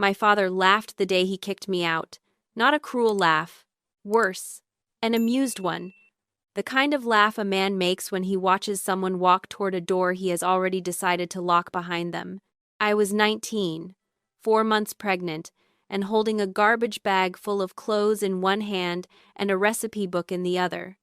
My father laughed the day he kicked me out. Not a cruel laugh. Worse. An amused one. The kind of laugh a man makes when he watches someone walk toward a door he has already decided to lock behind them. I was 19, 4 months pregnant, and holding a garbage bag full of clothes in one hand and a recipe book in the other.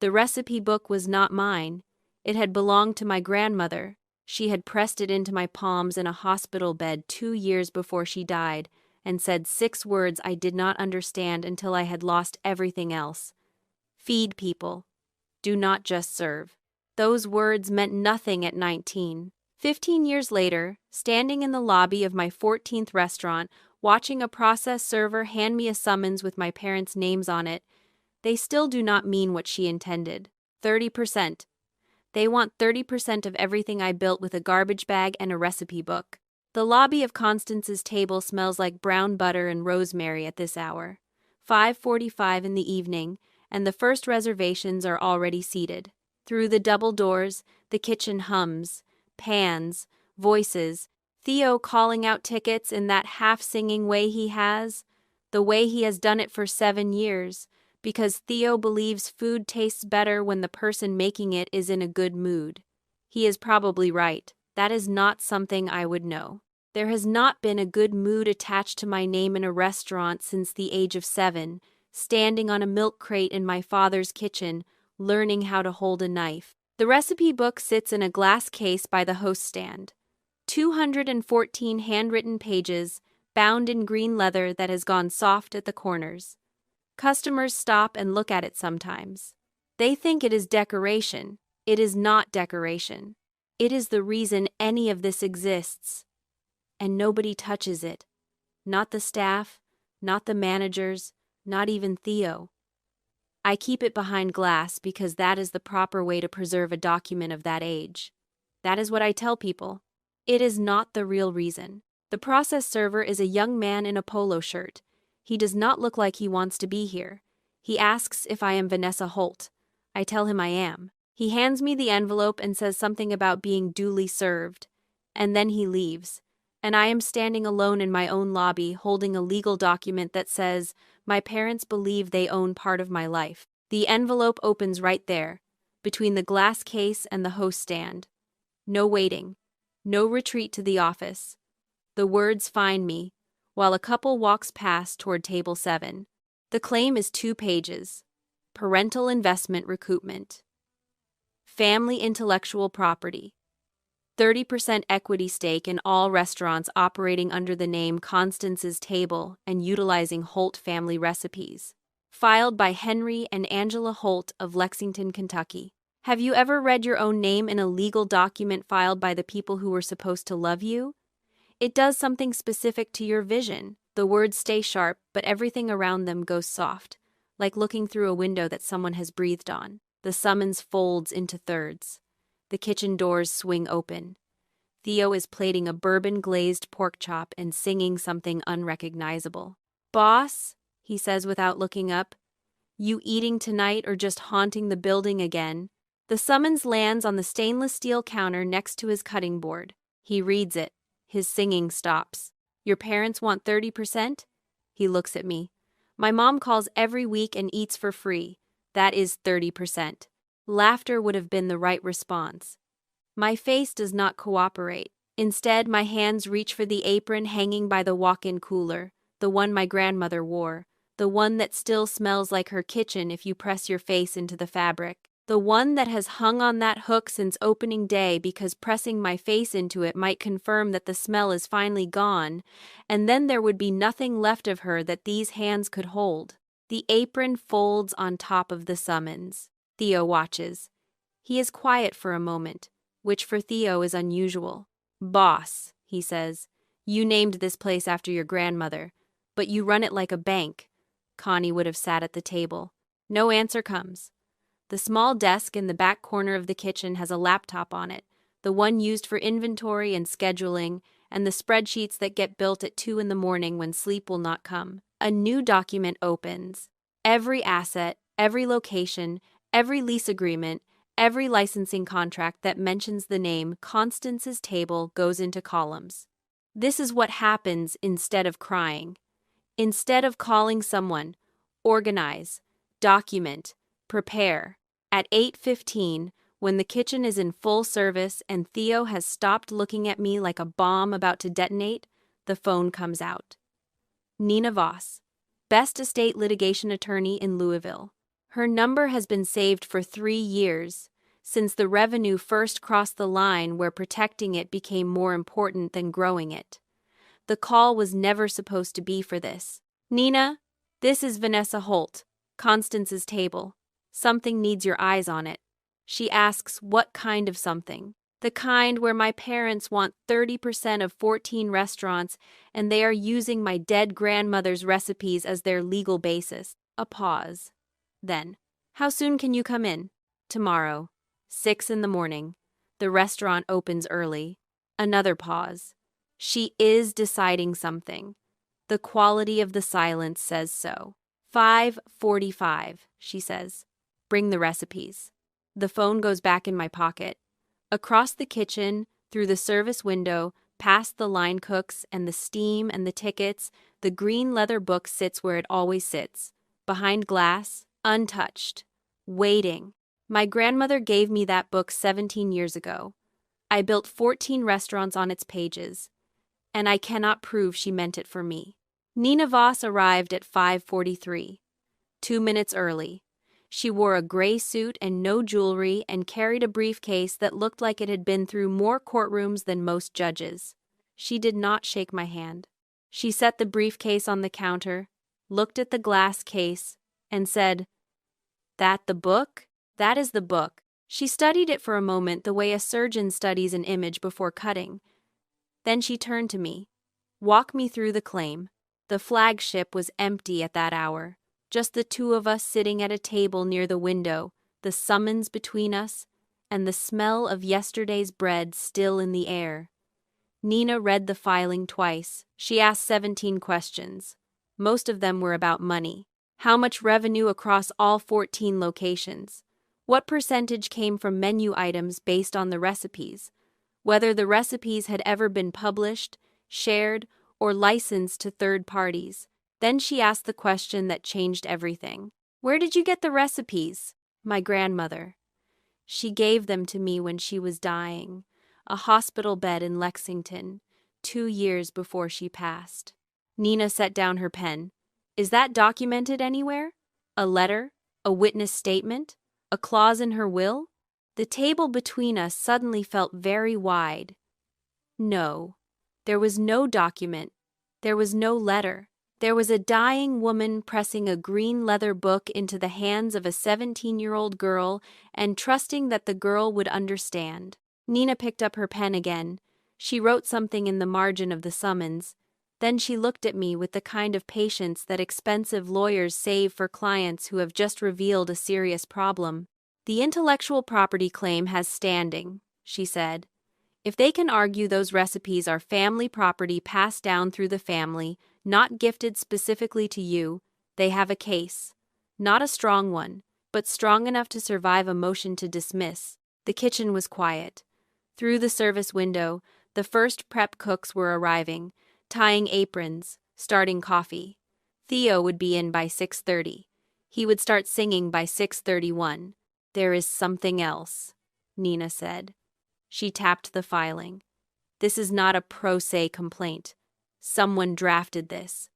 The recipe book was not mine. It had belonged to my grandmother. She had pressed it into my palms in a hospital bed 2 years before she died and said 6 words I did not understand until I had lost everything else. Feed people. Do not just serve. Those words meant nothing at 19. 15 years later, standing in the lobby of my 14th restaurant, watching a process server hand me a summons with my parents' names on it, they still do not mean what she intended. 30%. They want 30% of everything I built with a garbage bag and a recipe book. The lobby of Constance's table smells like brown butter and rosemary at this hour. 5:45 in the evening, and the first reservations are already seated. Through the double doors, the kitchen hums. Pans, voices, Theo calling out tickets in that half-singing way he has. The way he has done it for 7 years. Because Theo believes food tastes better when the person making it is in a good mood. He is probably right. That is not something I would know. There has not been a good mood attached to my name in a restaurant since the age of 7, standing on a milk crate in my father's kitchen, learning how to hold a knife. The recipe book sits in a glass case by the host stand. 214 handwritten pages, bound in green leather that has gone soft at the corners. Customers stop and look at it sometimes. They think it is decoration. It is not decoration. It is the reason any of this exists. And nobody touches it. Not the staff, not the managers, not even Theo. I keep it behind glass because that is the proper way to preserve a document of that age. That is what I tell people. It is not the real reason. The process server is a young man in a polo shirt. He does not look like he wants to be here. He asks if I am Vanessa Holt. I tell him I am. He hands me the envelope and says something about being duly served. And then he leaves. And I am standing alone in my own lobby holding a legal document that says, my parents believe they own part of my life. The envelope opens right there, between the glass case and the host stand. No waiting. No retreat to the office. The words find me, while a couple walks past toward table 7. The claim is 2 pages. Parental investment recoupment. Family intellectual property. 30% equity stake in all restaurants operating under the name Constance's Table and utilizing Holt family recipes. Filed by Henry and Angela Holt of Lexington, Kentucky. Have you ever read your own name in a legal document filed by the people who were supposed to love you? It does something specific to your vision. The words stay sharp, but everything around them goes soft, like looking through a window that someone has breathed on. The summons folds into thirds. The kitchen doors swing open. Theo is plating a bourbon-glazed pork chop and singing something unrecognizable. "Boss," he says without looking up, "you eating tonight or just haunting the building again?" The summons lands on the stainless steel counter next to his cutting board. He reads it. His singing stops. "Your parents want 30%? He looks at me. "My mom calls every week and eats for free. That is 30%. Laughter would have been the right response. My face does not cooperate. Instead, my hands reach for the apron hanging by the walk-in cooler, the one my grandmother wore, the one that still smells like her kitchen if you press your face into the fabric, the one that has hung on that hook since opening day because pressing my face into it might confirm that the smell is finally gone, and then there would be nothing left of her that these hands could hold. The apron folds on top of the summons. Theo watches. He is quiet for a moment, which for Theo is unusual. "Boss," he says, "you named this place after your grandmother, but you run it like a bank." Connie would have sat at the table. No answer comes. The small desk in the back corner of the kitchen has a laptop on it, the one used for inventory and scheduling, and the spreadsheets that get built at 2 in the morning when sleep will not come. A new document opens. Every asset, every location, every lease agreement, every licensing contract that mentions the name Constance's Table goes into columns. This is what happens instead of crying. Instead of calling someone, organize, document, prepare. At 8:15, when the kitchen is in full service and Theo has stopped looking at me like a bomb about to detonate, the phone comes out. Nina Voss, best estate litigation attorney in Louisville. Her number has been saved for 3 years, since the revenue first crossed the line where protecting it became more important than growing it. The call was never supposed to be for this. Nina, this is Vanessa Holt, Constance's table. Something needs your eyes on it. She asks, what kind of something? The kind where my parents want 30% of 14 restaurants and they are using my dead grandmother's recipes as their legal basis. A pause. Then, how soon can you come in? Tomorrow. 6 in the morning. The restaurant opens early. Another pause. She is deciding something. The quality of the silence says so. 5:45, she says. Bring the recipes. The phone goes back in my pocket. Across the kitchen, through the service window, past the line cooks and the steam and the tickets, the green leather book sits where it always sits, behind glass, untouched, waiting. My grandmother gave me that book 17 years ago. I built 14 restaurants on its pages, and I cannot prove she meant it for me. Nina Voss arrived at 5:43, 2 minutes early. She wore a gray suit and no jewelry and carried a briefcase that looked like it had been through more courtrooms than most judges. She did not shake my hand. She set the briefcase on the counter, looked at the glass case, and said, "That the book? That is the book." She studied it for a moment the way a surgeon studies an image before cutting. Then she turned to me. "Walk me through the claim." The flagship was empty at that hour. Just the two of us sitting at a table near the window, the summons between us, and the smell of yesterday's bread still in the air. Nina read the filing twice. She asked 17 questions. Most of them were about money. How much revenue across all 14 locations? What percentage came from menu items based on the recipes? Whether the recipes had ever been published, shared, or licensed to third parties. Then she asked the question that changed everything. "Where did you get the recipes?" "My grandmother. She gave them to me when she was dying, a hospital bed in Lexington, 2 years before she passed." Nina set down her pen. "Is that documented anywhere? A letter? A witness statement? A clause in her will?" The table between us suddenly felt very wide. No, there was no document. There was no letter. There was a dying woman pressing a green leather book into the hands of a 17-year-old girl and trusting that the girl would understand. Nina picked up her pen again. She wrote something in the margin of the summons. Then she looked at me with the kind of patience that expensive lawyers save for clients who have just revealed a serious problem. "The intellectual property claim has standing," she said. "If they can argue those recipes are family property passed down through the family, not gifted specifically to you, they have a case. Not a strong one, but strong enough to survive a motion to dismiss." The kitchen was quiet. Through the service window, the first prep cooks were arriving, tying aprons, starting coffee. Theo would be in by 6:30. He would start singing by 6:31. "There is something else," Nina said. She tapped the filing. "This is not a pro se complaint. Someone drafted this.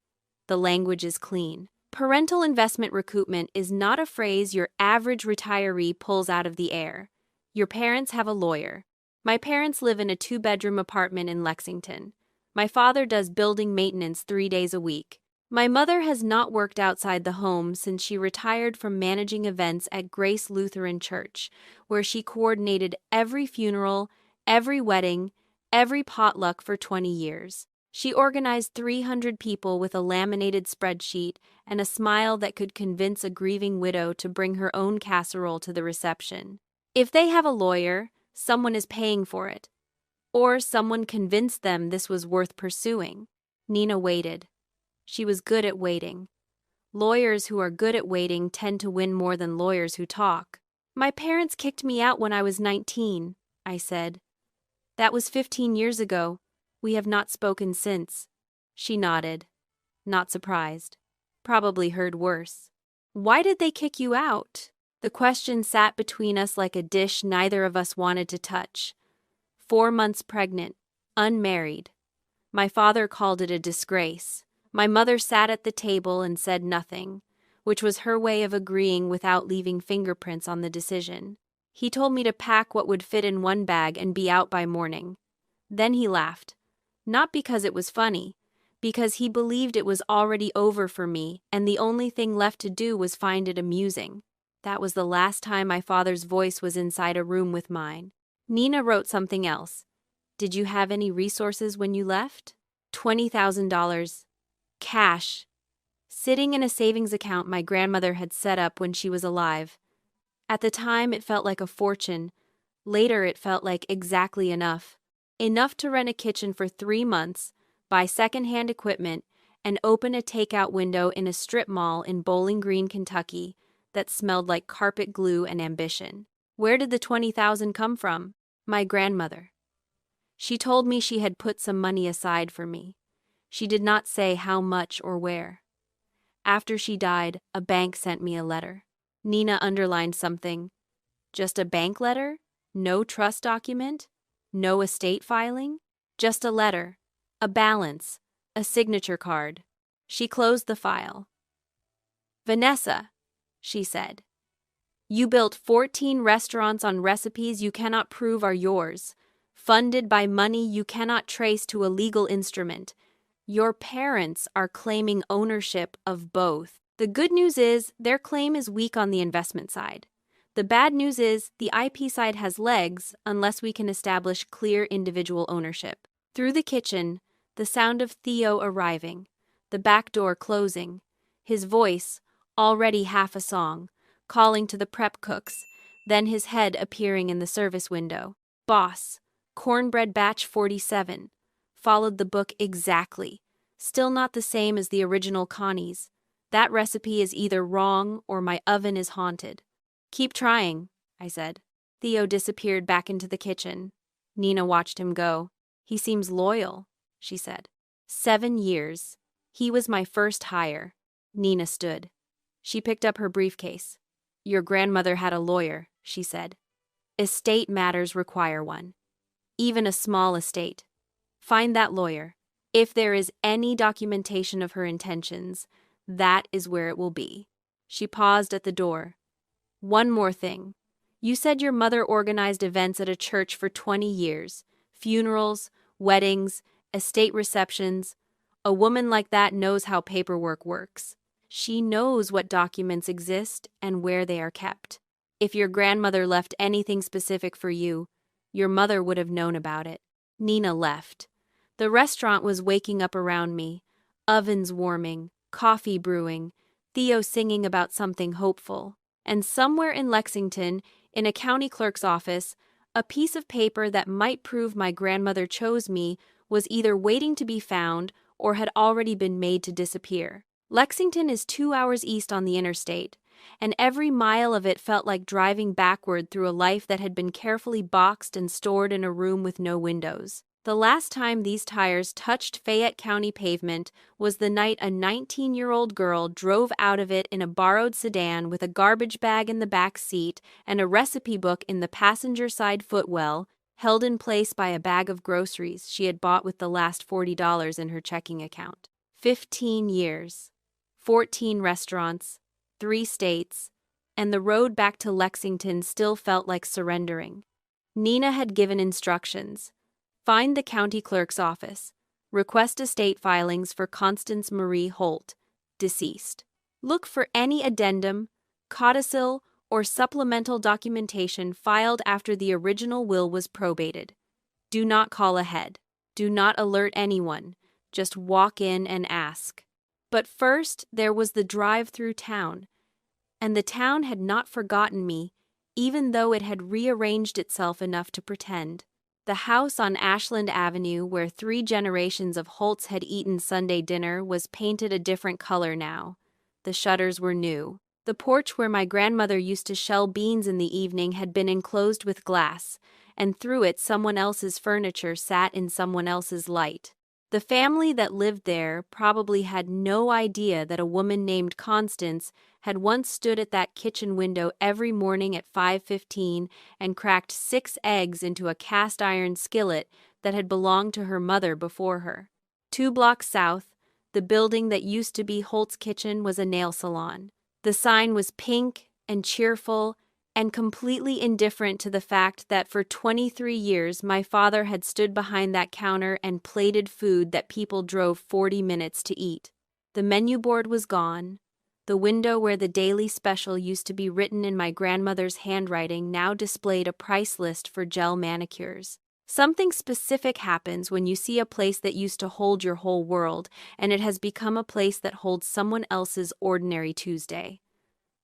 The language is clean. Parental investment recoupment is not a phrase your average retiree pulls out of the air. Your parents have a lawyer. My parents live in a 2-bedroom apartment in Lexington. My father does building maintenance 3 days a week. My mother has not worked outside the home since she retired from managing events at Grace Lutheran Church, where she coordinated every funeral, every wedding, every potluck for 20 years. She organized 300 people with a laminated spreadsheet and a smile that could convince a grieving widow to bring her own casserole to the reception. If they have a lawyer, someone is paying for it. Or someone convinced them this was worth pursuing. Nina waited. She was good at waiting. Lawyers who are good at waiting tend to win more than lawyers who talk. "My parents kicked me out when I was 19, I said. "That was 15 years ago. We have not spoken since. She nodded, not surprised. Probably heard worse. Why did they kick you out? The question sat between us like a dish neither of us wanted to touch. 4 months pregnant, unmarried. My father called it a disgrace. My mother sat at the table and said nothing, which was her way of agreeing without leaving fingerprints on the decision. He told me to pack what would fit in one bag and be out by morning. Then he laughed. Not because it was funny, because he believed it was already over for me and the only thing left to do was find it amusing. That was the last time my father's voice was inside a room with mine. Nina wrote something else. Did you have any resources when you left? $20,000. Cash. Sitting in a savings account my grandmother had set up when she was alive. At the time, it felt like a fortune. Later, it felt like exactly enough. Enough to rent a kitchen for 3 months, buy secondhand equipment, and open a takeout window in a strip mall in Bowling Green, Kentucky, that smelled like carpet glue and ambition. Where did the $20,000 come from? My grandmother. She told me she had put some money aside for me. She did not say how much or where. After she died, a bank sent me a letter. Nina underlined something. Just a bank letter? No trust document? No estate filing? Just a letter. A balance. A signature card. She closed the file. Vanessa, she said. You built 14 restaurants on recipes you cannot prove are yours, funded by money you cannot trace to a legal instrument. Your parents are claiming ownership of both. The good news is their claim is weak on the investment side. The bad news is the IP side has legs unless we can establish clear individual ownership. Through the kitchen, the sound of Theo arriving, the back door closing, his voice, already half a song, calling to the prep cooks, then his head appearing in the service window. Boss, cornbread batch 47. Followed the book exactly. Still not the same as the original Connie's. That recipe is either wrong or my oven is haunted. Keep trying, I said. Theo disappeared back into the kitchen. Nina watched him go. He seems loyal, she said. 7 years. He was my first hire. Nina stood. She picked up her briefcase. Your grandmother had a lawyer, she said. Estate matters require one. Even a small estate. Find that lawyer. If there is any documentation of her intentions, that is where it will be. She paused at the door. One more thing. You said your mother organized events at a church for 20 years. Funerals, weddings, estate receptions. A woman like that knows how paperwork works. She knows what documents exist and where they are kept. If your grandmother left anything specific for you, your mother would have known about it. Nina left. The restaurant was waking up around me. Ovens warming, coffee brewing, Theo singing about something hopeful. And somewhere in Lexington, in a county clerk's office, a piece of paper that might prove my grandmother chose me was either waiting to be found or had already been made to disappear. Lexington is 2 hours east on the interstate, and every mile of it felt like driving backward through a life that had been carefully boxed and stored in a room with no windows. The last time these tires touched Fayette County pavement was the night a 19-year-old girl drove out of it in a borrowed sedan with a garbage bag in the back seat and a recipe book in the passenger side footwell, held in place by a bag of groceries she had bought with the last $40 in her checking account. 15 years, 14 restaurants, 3 states, and the road back to Lexington still felt like surrendering. Nina had given instructions. Find the county clerk's office. Request estate filings for Constance Marie Holt, deceased. Look for any addendum, codicil, or supplemental documentation filed after the original will was probated. Do not call ahead. Do not alert anyone. Just walk in and ask. But first, there was the drive through town. And the town had not forgotten me, even though it had rearranged itself enough to pretend. The house on Ashland Avenue, where 3 generations of Holts had eaten Sunday dinner, was painted a different color now. The shutters were new. The porch where my grandmother used to shell beans in the evening had been enclosed with glass, and through it someone else's furniture sat in someone else's light. The family that lived there probably had no idea that a woman named Constance had once stood at that kitchen window every morning at 5:15 and cracked 6 eggs into a cast-iron skillet that had belonged to her mother before her. 2 blocks south, the building that used to be Holt's Kitchen was a nail salon. The sign was pink and cheerful and completely indifferent to the fact that for 23 years my father had stood behind that counter and plated food that people drove 40 minutes to eat. The menu board was gone. The window where the daily special used to be written in my grandmother's handwriting now displayed a price list for gel manicures. Something specific happens when you see a place that used to hold your whole world, and it has become a place that holds someone else's ordinary Tuesday.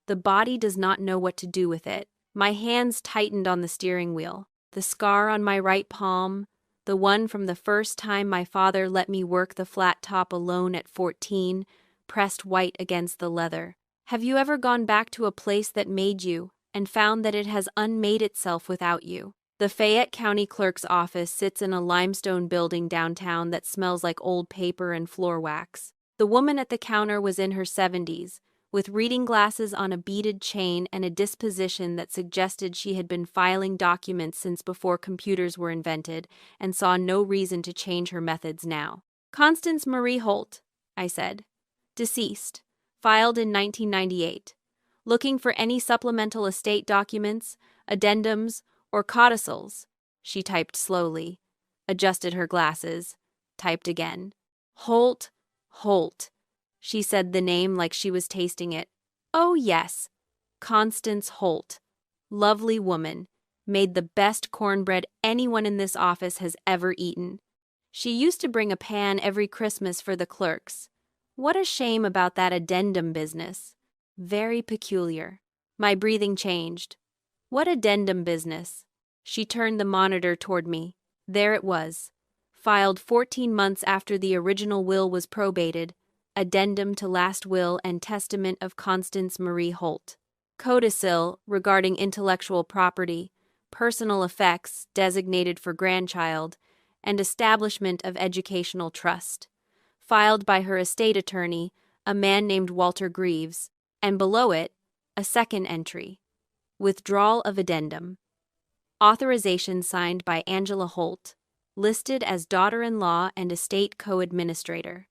The body does not know what to do with it. My hands tightened on the steering wheel. The scar on my right palm, the one from the first time my father let me work the flat top alone at 14, pressed white against the leather. Have you ever gone back to a place that made you and found that it has unmade itself without you? The Fayette County Clerk's office sits in a limestone building downtown that smells like old paper and floor wax. The woman at the counter was in her 70s, with reading glasses on a beaded chain and a disposition that suggested she had been filing documents since before computers were invented and saw no reason to change her methods now. Constance Marie Holt, I said. Deceased. Filed in 1998. Looking for any supplemental estate documents, addendums, or codicils. She typed slowly, adjusted her glasses, typed again. Holt, Holt. She said the name like she was tasting it. Oh, yes. Constance Holt. Lovely woman. Made the best cornbread anyone in this office has ever eaten. She used to bring a pan every Christmas for the clerks. What a shame about that addendum business. Very peculiar. My breathing changed. What addendum business? She turned the monitor toward me. There it was. Filed 14 months after the original will was probated. Addendum to Last Will and Testament of Constance Marie Holt. Codicil regarding intellectual property, personal effects designated for grandchild, and establishment of educational trust. Filed by her estate attorney, a man named Walter Greaves, and below it, a second entry. Withdrawal of addendum. Authorization signed by Angela Holt, listed as daughter-in-law and estate co-administrator.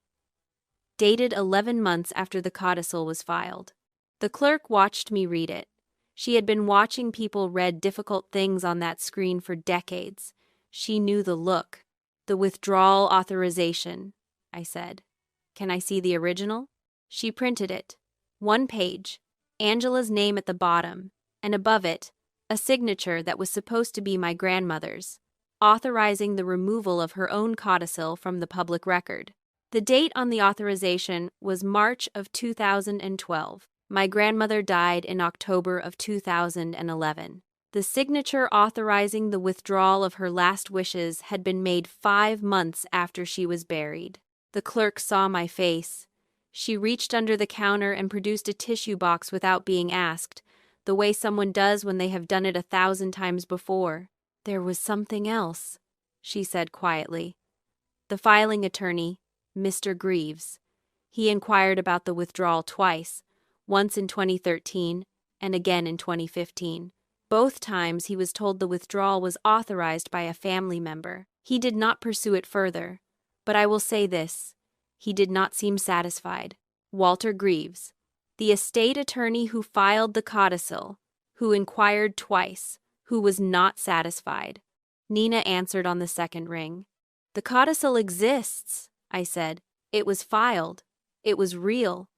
Dated 11 months after the codicil was filed. The clerk watched me read it. She had been watching people read difficult things on that screen for decades. She knew the look. The withdrawal authorization, I said. Can I see the original? She printed it. 1 page, Angela's name at the bottom, and above it, a signature that was supposed to be my grandmother's, authorizing the removal of her own codicil from the public record. The date on the authorization was March of 2012. My grandmother died in October of 2011. The signature authorizing the withdrawal of her last wishes had been made 5 months after she was buried. The clerk saw my face. She reached under the counter and produced a tissue box without being asked, the way someone does when they have done it 1,000 times before. There was something else, she said quietly. The filing attorney, Mr. Greaves. He inquired about the withdrawal twice, once in 2013 and again in 2015. Both times he was told the withdrawal was authorized by a family member. He did not pursue it further, but I will say this, he did not seem satisfied. Walter Greaves, the estate attorney who filed the codicil, who inquired twice, who was not satisfied. Nina answered on the second ring. The codicil exists, I said. It was filed. It was real.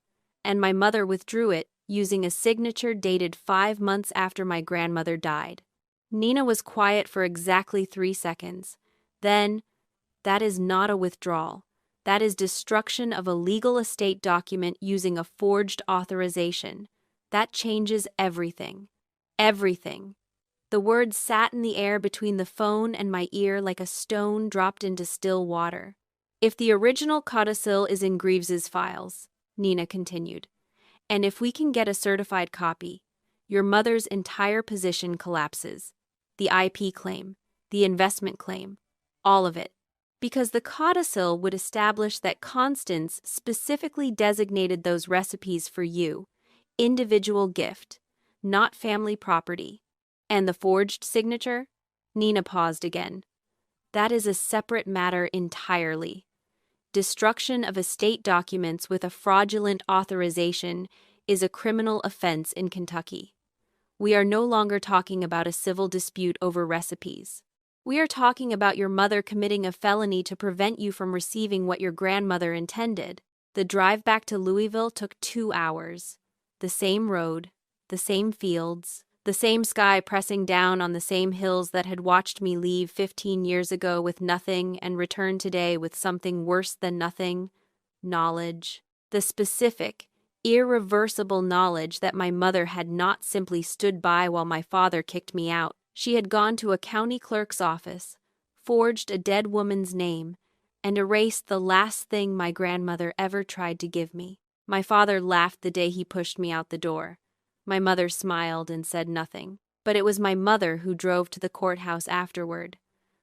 And my mother withdrew it, using a signature dated 5 months after my grandmother died. Nina was quiet for exactly 3 seconds. Then, that is not a withdrawal. That is destruction of a legal estate document using a forged authorization. That changes everything. Everything. The words sat in the air between the phone and my ear like a stone dropped into still water. If the original codicil is in Greaves's files, Nina continued, and if we can get a certified copy, your mother's entire position collapses. The IP claim, the investment claim, all of it. Because the codicil would establish that Constance specifically designated those recipes for you, individual gift, not family property. And the forged signature? Nina paused again. That is a separate matter entirely. Destruction of estate documents with a fraudulent authorization is a criminal offense in Kentucky. We are no longer talking about a civil dispute over recipes. We are talking about your mother committing a felony to prevent you from receiving what your grandmother intended. The drive back to Louisville took 2 hours. The same road, the same fields, the same sky pressing down on the same hills that had watched me leave 15 years ago with nothing and return today with something worse than nothing: knowledge. The specific, irreversible knowledge that my mother had not simply stood by while my father kicked me out. She had gone to a county clerk's office, forged a dead woman's name, and erased the last thing my grandmother ever tried to give me. My father laughed the day he pushed me out the door. My mother smiled and said nothing. But it was my mother who drove to the courthouse afterward.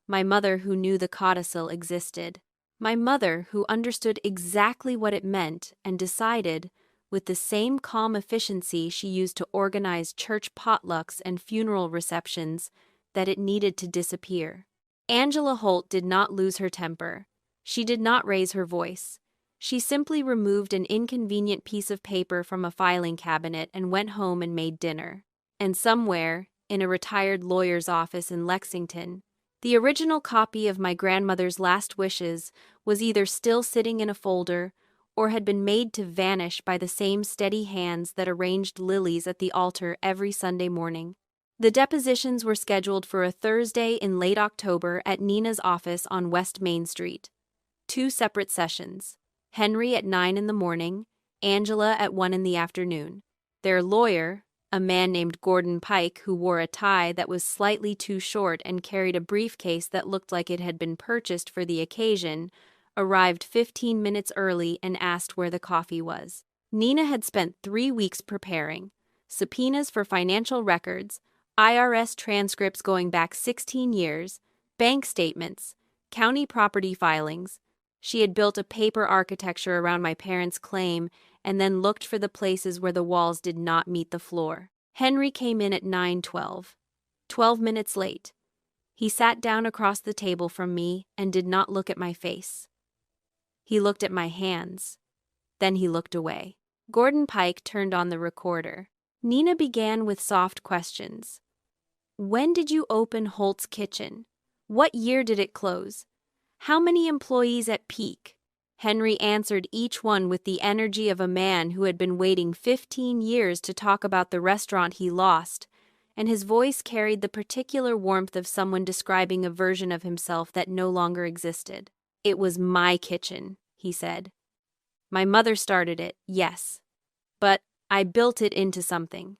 My mother who knew the codicil existed. My mother who understood exactly what it meant and decided, with the same calm efficiency she used to organize church potlucks and funeral receptions, that it needed to disappear. Angela Holt did not lose her temper. She did not raise her voice. She simply removed an inconvenient piece of paper from a filing cabinet and went home and made dinner. And somewhere, in a retired lawyer's office in Lexington, the original copy of my grandmother's last wishes was either still sitting in a folder or had been made to vanish by the same steady hands that arranged lilies at the altar every Sunday morning. The depositions were scheduled for a Thursday in late October at Nina's office on West Main Street. 2 separate sessions. Henry at 9 in the morning, Angela at 1 in the afternoon. Their lawyer, a man named Gordon Pike who wore a tie that was slightly too short and carried a briefcase that looked like it had been purchased for the occasion, arrived 15 minutes early and asked where the coffee was. Nina had spent 3 weeks preparing subpoenas for financial records, IRS transcripts going back 16 years, bank statements, county property filings. She had built a paper architecture around my parents' claim and then looked for the places where the walls did not meet the floor. Henry came in at 9:12, 12 minutes late. He sat down across the table from me and did not look at my face. He looked at my hands. Then he looked away. Gordon Pike turned on the recorder. Nina began with soft questions. When did you open Holt's Kitchen? What year did it close? How many employees at peak? Henry answered each one with the energy of a man who had been waiting 15 years to talk about the restaurant he lost, and his voice carried the particular warmth of someone describing a version of himself that no longer existed. It was my kitchen, he said. My mother started it, yes. But I built it into something.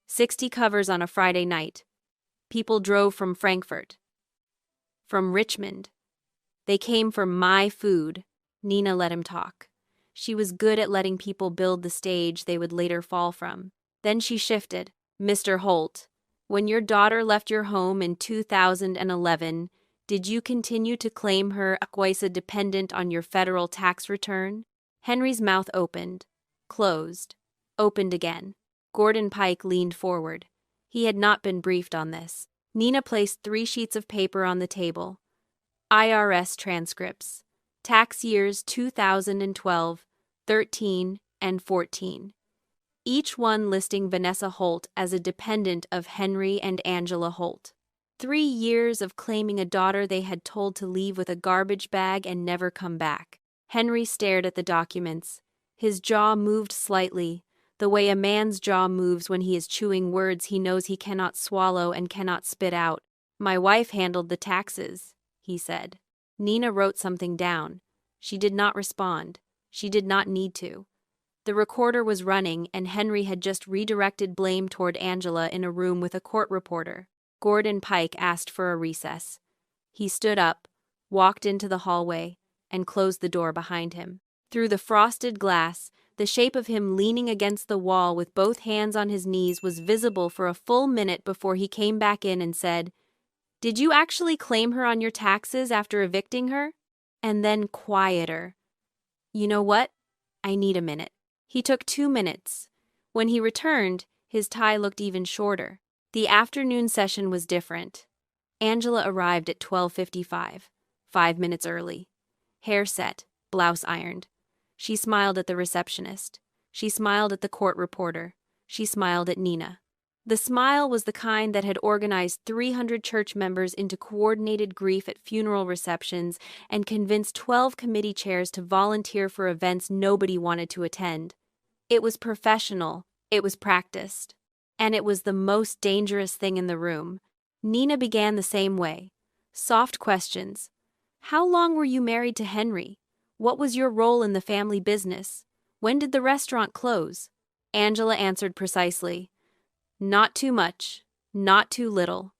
60 covers on a Friday night. People drove from Frankfurt. From Richmond. They came for my food. Nina let him talk. She was good at letting people build the stage they would later fall from. Then she shifted. Mr. Holt, when your daughter left your home in 2011, did you continue to claim her as a dependent on your federal tax return? Henry's mouth opened, closed, opened again. Gordon Pike leaned forward. He had not been briefed on this. Nina placed 3 sheets of paper on the table. IRS transcripts. Tax years 2012, 13, and 14. Each one listing Vanessa Holt as a dependent of Henry and Angela Holt. 3 years of claiming a daughter they had told to leave with a garbage bag and never come back. Henry stared at the documents. His jaw moved slightly, the way a man's jaw moves when he is chewing words he knows he cannot swallow and cannot spit out. My wife handled the taxes, he said. Nina wrote something down. She did not respond. She did not need to. The recorder was running, and Henry had just redirected blame toward Angela in a room with a court reporter. Gordon Pike asked for a recess. He stood up, walked into the hallway, and closed the door behind him. Through the frosted glass, the shape of him leaning against the wall with both hands on his knees was visible for a full minute before he came back in and said, Did you actually claim her on your taxes after evicting her? And then quieter. You know what? I need a minute. He took 2 minutes. When he returned, his tie looked even shorter. The afternoon session was different. Angela arrived at 12:55, 5 minutes early. Hair set, blouse ironed. She smiled at the receptionist. She smiled at the court reporter. She smiled at Nina. The smile was the kind that had organized 300 church members into coordinated grief at funeral receptions and convinced 12 committee chairs to volunteer for events nobody wanted to attend. It was professional, it was practiced, and it was the most dangerous thing in the room. Nina began the same way. Soft questions. How long were you married to Henry? What was your role in the family business? When did the restaurant close? Angela answered precisely. Not too much, not too little.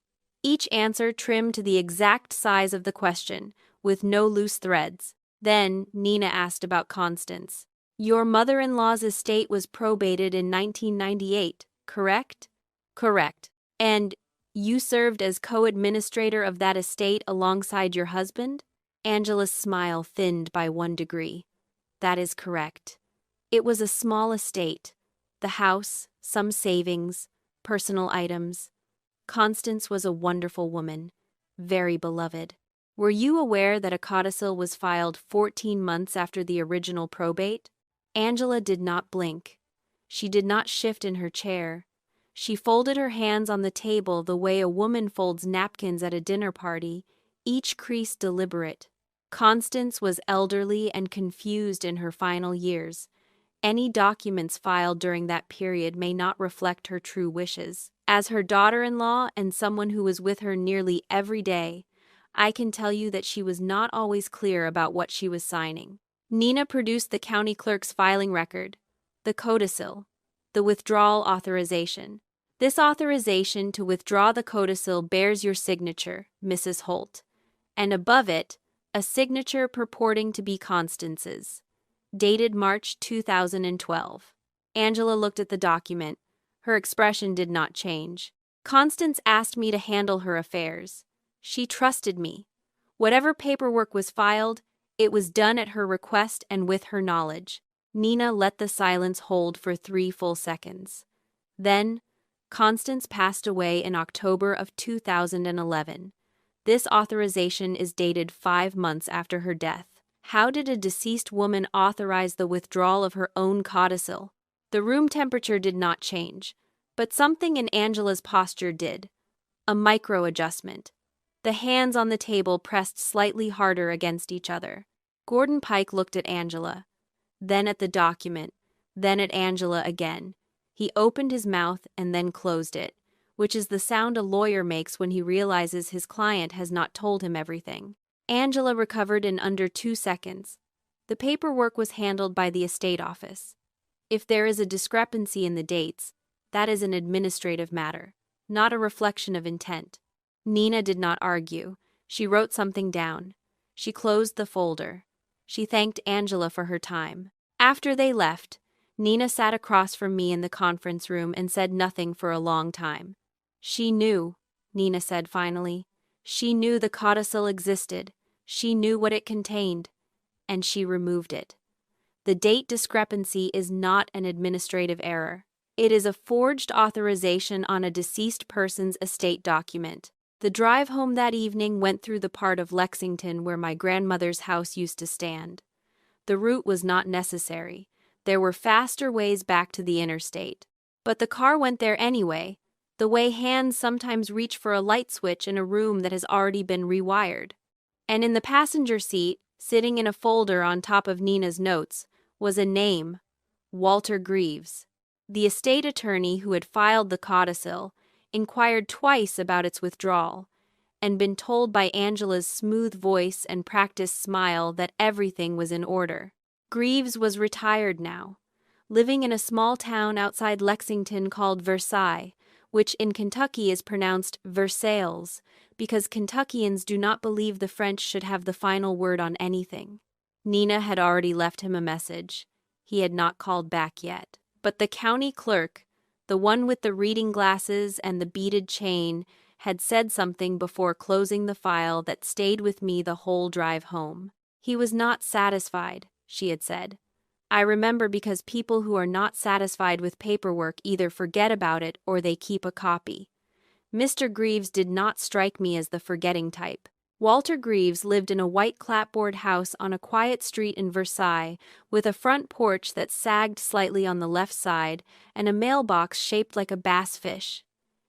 Each answer trimmed to the exact size of the question, with no loose threads. Then Nina asked about Constance. Your mother-in-law's estate was probated in 1998, correct? Correct. And you served as co-administrator of that estate alongside your husband? Angela's smile thinned by 1 degree. That is correct. It was a small estate. The house, some savings, personal items. Constance was a wonderful woman, very beloved. Were you aware that a codicil was filed 14 months after the original probate? Angela did not blink. She did not shift in her chair. She folded her hands on the table the way a woman folds napkins at a dinner party, each crease deliberate. Constance was elderly and confused in her final years. Any documents filed during that period may not reflect her true wishes. As her daughter-in-law and someone who was with her nearly every day, I can tell you that she was not always clear about what she was signing. Nina produced the county clerk's filing record, the codicil, the withdrawal authorization. This authorization to withdraw the codicil bears your signature, Mrs. Holt, and above it, a signature purporting to be Constance's. Dated March 2012. Angela looked at the document. Her expression did not change. Constance asked me to handle her affairs. She trusted me. Whatever paperwork was filed, it was done at her request and with her knowledge. Nina let the silence hold for 3 full seconds. Then, Constance passed away in October of 2011. This authorization is dated 5 months after her death. How did a deceased woman authorize the withdrawal of her own codicil? The room temperature did not change, but something in Angela's posture did. A micro-adjustment. The hands on the table pressed slightly harder against each other. Gordon Pike looked at Angela, then at the document, then at Angela again. He opened his mouth and then closed it, which is the sound a lawyer makes when he realizes his client has not told him everything. Angela recovered in under 2 seconds. The paperwork was handled by the estate office. If there is a discrepancy in the dates, that is an administrative matter, not a reflection of intent. Nina did not argue. She wrote something down. She closed the folder. She thanked Angela for her time. After they left, Nina sat across from me in the conference room and said nothing for a long time. She knew, Nina said finally. She knew the codicil existed. She knew what it contained. And she removed it. The date discrepancy is not an administrative error. It is a forged authorization on a deceased person's estate document. The drive home that evening went through the part of Lexington where my grandmother's house used to stand. The route was not necessary. There were faster ways back to the interstate. But the car went there anyway, the way hands sometimes reach for a light switch in a room that has already been rewired. And in the passenger seat, sitting in a folder on top of Nina's notes, was a name, Walter Greaves. The estate attorney who had filed the codicil inquired twice about its withdrawal, and been told by Angela's smooth voice and practiced smile that everything was in order. Greaves was retired now, living in a small town outside Lexington called Versailles, which in Kentucky is pronounced Versailles, because Kentuckians do not believe the French should have the final word on anything. Nina had already left him a message. He had not called back yet. But the county clerk, the one with the reading glasses and the beaded chain, had said something before closing the file that stayed with me the whole drive home. He was not satisfied, she had said. I remember because people who are not satisfied with paperwork either forget about it or they keep a copy. Mr. Greaves did not strike me as the forgetting type. Walter Greaves lived in a white clapboard house on a quiet street in Versailles, with a front porch that sagged slightly on the left side and a mailbox shaped like a bass fish.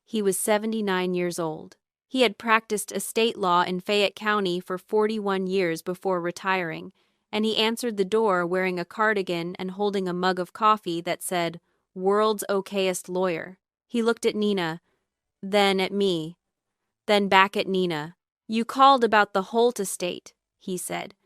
He was 79 years old. He had practiced estate law in Fayette County for 41 years before retiring, and he answered the door wearing a cardigan and holding a mug of coffee that said, "World's Okayest Lawyer." He looked at Nina, then at me, then back at Nina. "You called about the Holt estate," he said.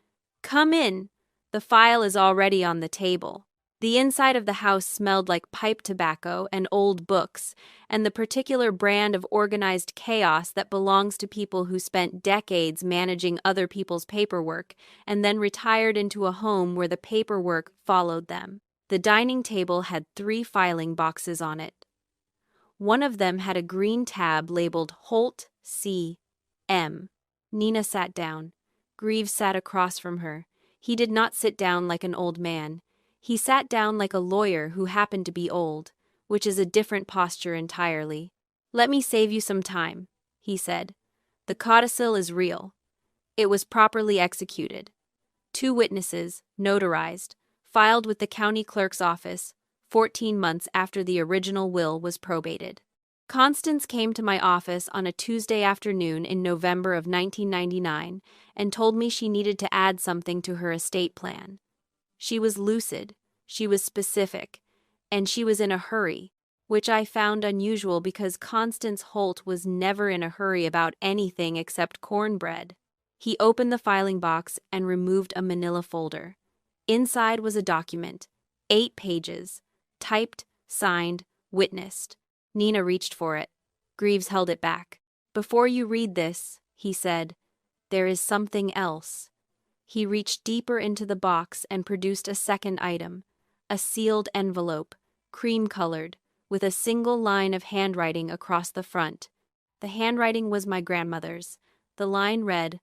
"Come in. The file is already on the table." The inside of the house smelled like pipe tobacco and old books, and the particular brand of organized chaos that belongs to people who spent decades managing other people's paperwork and then retired into a home where the paperwork followed them. The dining table had 3 filing boxes on it. One of them had a green tab labeled Holt C. M. Nina sat down. Greaves sat across from her. He did not sit down like an old man. He sat down like a lawyer who happened to be old, which is a different posture entirely. "Let me save you some time," he said. "The codicil is real. It was properly executed. 2 witnesses, notarized, filed with the county clerk's office, 14 months after the original will was probated." Constance came to my office on a Tuesday afternoon in November of 1999 and told me she needed to add something to her estate plan. She was lucid, she was specific, and she was in a hurry, which I found unusual because Constance Holt was never in a hurry about anything except cornbread. He opened the filing box and removed a manila folder. Inside was a document, 8 pages, typed, signed, witnessed. Nina reached for it. Greaves held it back. "Before you read this," he said, "there is something else." He reached deeper into the box and produced a second item, a sealed envelope, cream-colored, with a single line of handwriting across the front. The handwriting was my grandmother's. The line read,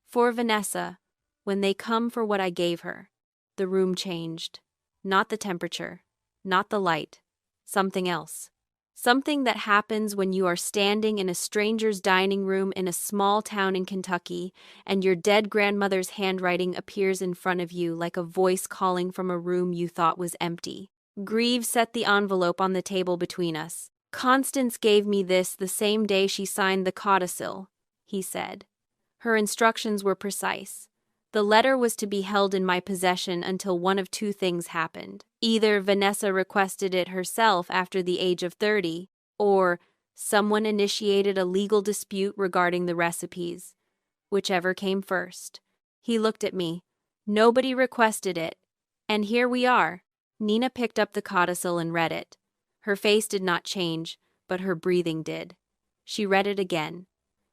"For Vanessa, when they come for what I gave her." The room changed. Not the temperature, not the light, something else. Something that happens when you are standing in a stranger's dining room in a small town in Kentucky and your dead grandmother's handwriting appears in front of you like a voice calling from a room you thought was empty. Greaves set the envelope on the table between us. "Constance gave me this the same day she signed the codicil," he said. Her instructions were precise. The letter was to be held in my possession until one of 2 things happened. Either Vanessa requested it herself after the age of 30, or someone initiated a legal dispute regarding the recipes. Whichever came first. He looked at me. "Nobody requested it. And here we are." Nina picked up the codicil and read it. Her face did not change, but her breathing did. She read it again.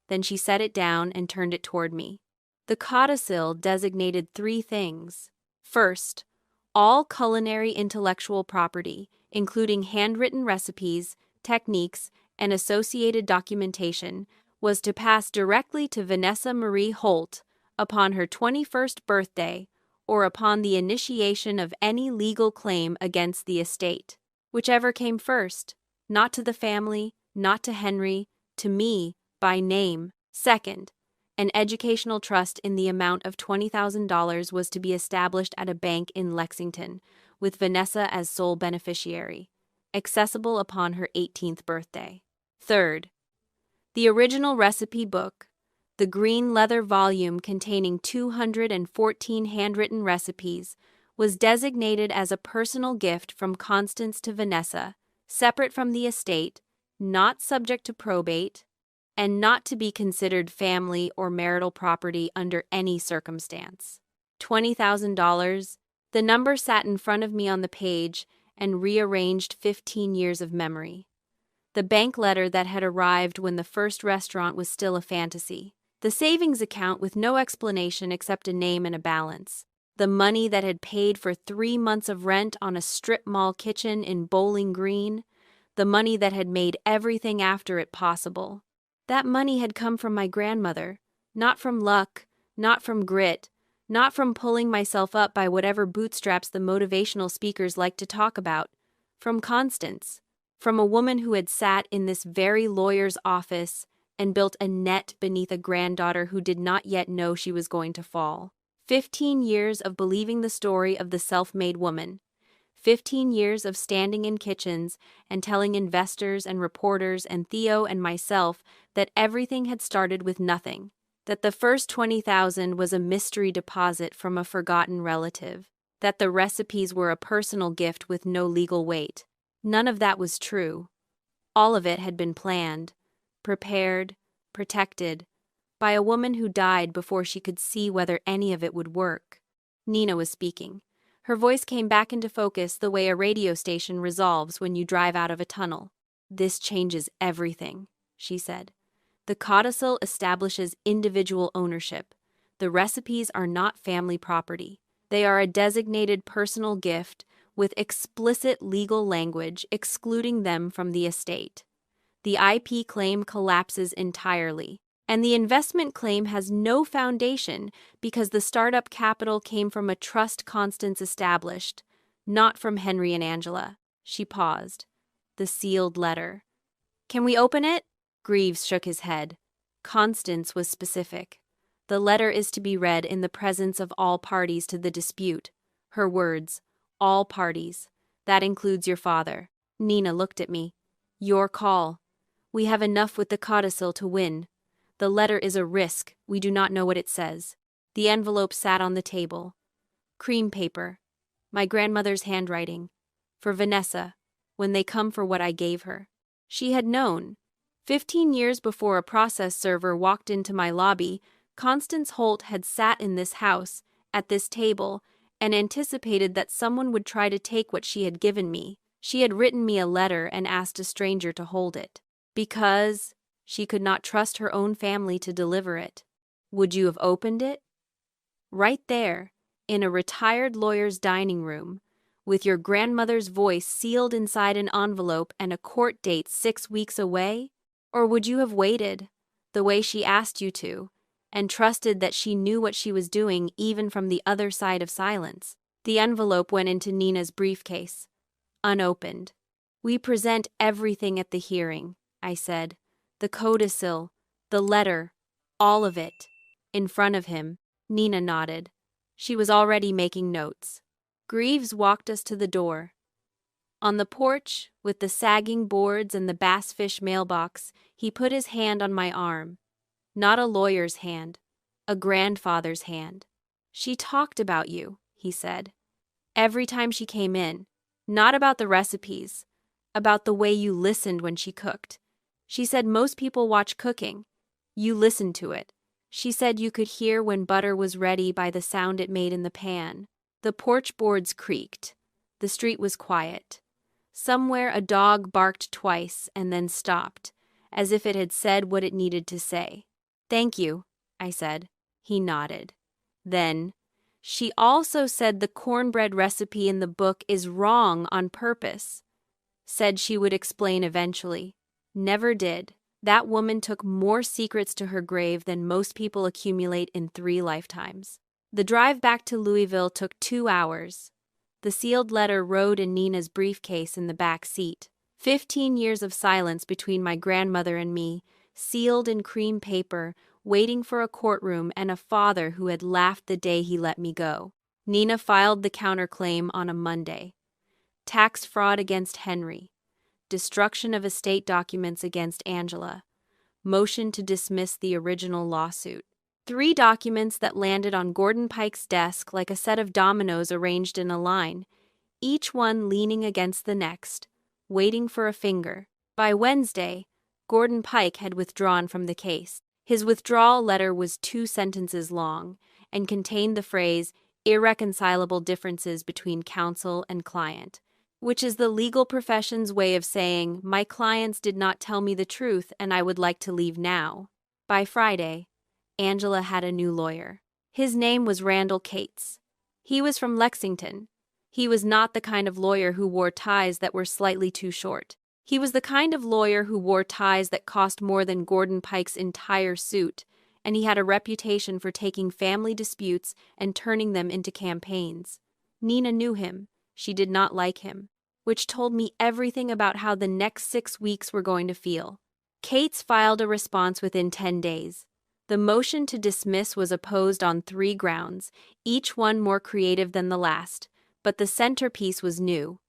Then she set it down and turned it toward me. The codicil designated 3 things. First, all culinary intellectual property, including handwritten recipes, techniques, and associated documentation, was to pass directly to Vanessa Marie Holt upon her 21st birthday or upon the initiation of any legal claim against the estate. Whichever came first, not to the family, not to Henry, to me, by name. Second, an educational trust in the amount of $20,000 was to be established at a bank in Lexington, with Vanessa as sole beneficiary, accessible upon her 18th birthday. Third, the original recipe book, the green leather volume containing 214 handwritten recipes, was designated as a personal gift from Constance to Vanessa, separate from the estate, not subject to probate, and not to be considered family or marital property under any circumstance. $20,000. The number sat in front of me on the page and rearranged 15 years of memory. The bank letter that had arrived when the first restaurant was still a fantasy. The savings account with no explanation except a name and a balance. The money that had paid for 3 months of rent on a strip mall kitchen in Bowling Green. The money that had made everything after it possible. That money had come from my grandmother, not from luck, not from grit, not from pulling myself up by whatever bootstraps the motivational speakers like to talk about, from Constance, from a woman who had sat in this very lawyer's office and built a net beneath a granddaughter who did not yet know she was going to fall. 15 years of believing the story of the self-made woman. 15 years of standing in kitchens and telling investors and reporters and Theo and myself that everything had started with nothing, that the first 20,000 was a mystery deposit from a forgotten relative, that the recipes were a personal gift with no legal weight. None of that was true. All of it had been planned, prepared, protected, by a woman who died before she could see whether any of it would work. Nina was speaking. Her voice came back into focus the way a radio station resolves when you drive out of a tunnel. "This changes everything," she said. "The codicil establishes individual ownership. The recipes are not family property. They are a designated personal gift with explicit legal language excluding them from the estate. The IP claim collapses entirely, and the investment claim has no foundation because the startup capital came from a trust Constance established, not from Henry and Angela." She paused. "The sealed letter. Can we open it?" Greaves shook his head. Constance was specific. "The letter is to be read in the presence of all parties to the dispute." Her words, "all parties. That includes your father." Nina looked at me. "Your call. We have enough with the codicil to win. The letter is a risk. We do not know what it says." The envelope sat on the table. Cream paper. My grandmother's handwriting. "For Vanessa, when they come for what I gave her." She had known. 15 years before a process server walked into my lobby, Constance Holt had sat in this house, at this table, and anticipated that someone would try to take what she had given me. She had written me a letter and asked a stranger to hold it. Because she could not trust her own family to deliver it. Would you have opened it? Right there, in a retired lawyer's dining room, with your grandmother's voice sealed inside an envelope and a court date 6 weeks away? Or would you have waited, the way she asked you to, and trusted that she knew what she was doing even from the other side of silence? The envelope went into Nina's briefcase, unopened. "We present everything at the hearing," I said. "The codicil, the letter, all of it." In front of him, Nina nodded. She was already making notes. Greaves walked us to the door. On the porch, with the sagging boards and the bassfish mailbox, he put his hand on my arm. Not a lawyer's hand, a grandfather's hand. "She talked about you," he said. "Every time she came in. Not about the recipes, about the way you listened when she cooked. She said most people watch cooking. You listened to it. She said you could hear when butter was ready by the sound it made in the pan." The porch boards creaked. The street was quiet. Somewhere a dog barked twice and then stopped, as if it had said what it needed to say. "Thank you," I said. He nodded. Then, "She also said the cornbread recipe in the book is wrong on purpose. Said she would explain eventually. Never did. That woman took more secrets to her grave than most people accumulate in 3 lifetimes." The drive back to Louisville took 2 hours. The sealed letter rode in Nina's briefcase in the back seat. 15 years of silence between my grandmother and me, sealed in cream paper, waiting for a courtroom and a father who had laughed the day he let me go. Nina filed the counterclaim on a Monday. Tax fraud against Henry. Destruction of estate documents against Angela. Motion to dismiss the original lawsuit. 3 documents that landed on Gordon Pike's desk like a set of dominoes arranged in a line, each one leaning against the next, waiting for a finger. By Wednesday, Gordon Pike had withdrawn from the case. His withdrawal letter was 2 sentences long and contained the phrase, "irreconcilable differences between counsel and client," which is the legal profession's way of saying, "My clients did not tell me the truth and I would like to leave now." By Friday, Angela had a new lawyer. His name was Randall Cates. He was from Lexington. He was not the kind of lawyer who wore ties that were slightly too short. He was the kind of lawyer who wore ties that cost more than Gordon Pike's entire suit, and he had a reputation for taking family disputes and turning them into campaigns. Nina knew him. She did not like him, which told me everything about how the next 6 weeks were going to feel. Cates filed a response within 10 days. The motion to dismiss was opposed on 3 grounds, each one more creative than the last, but the centerpiece was new: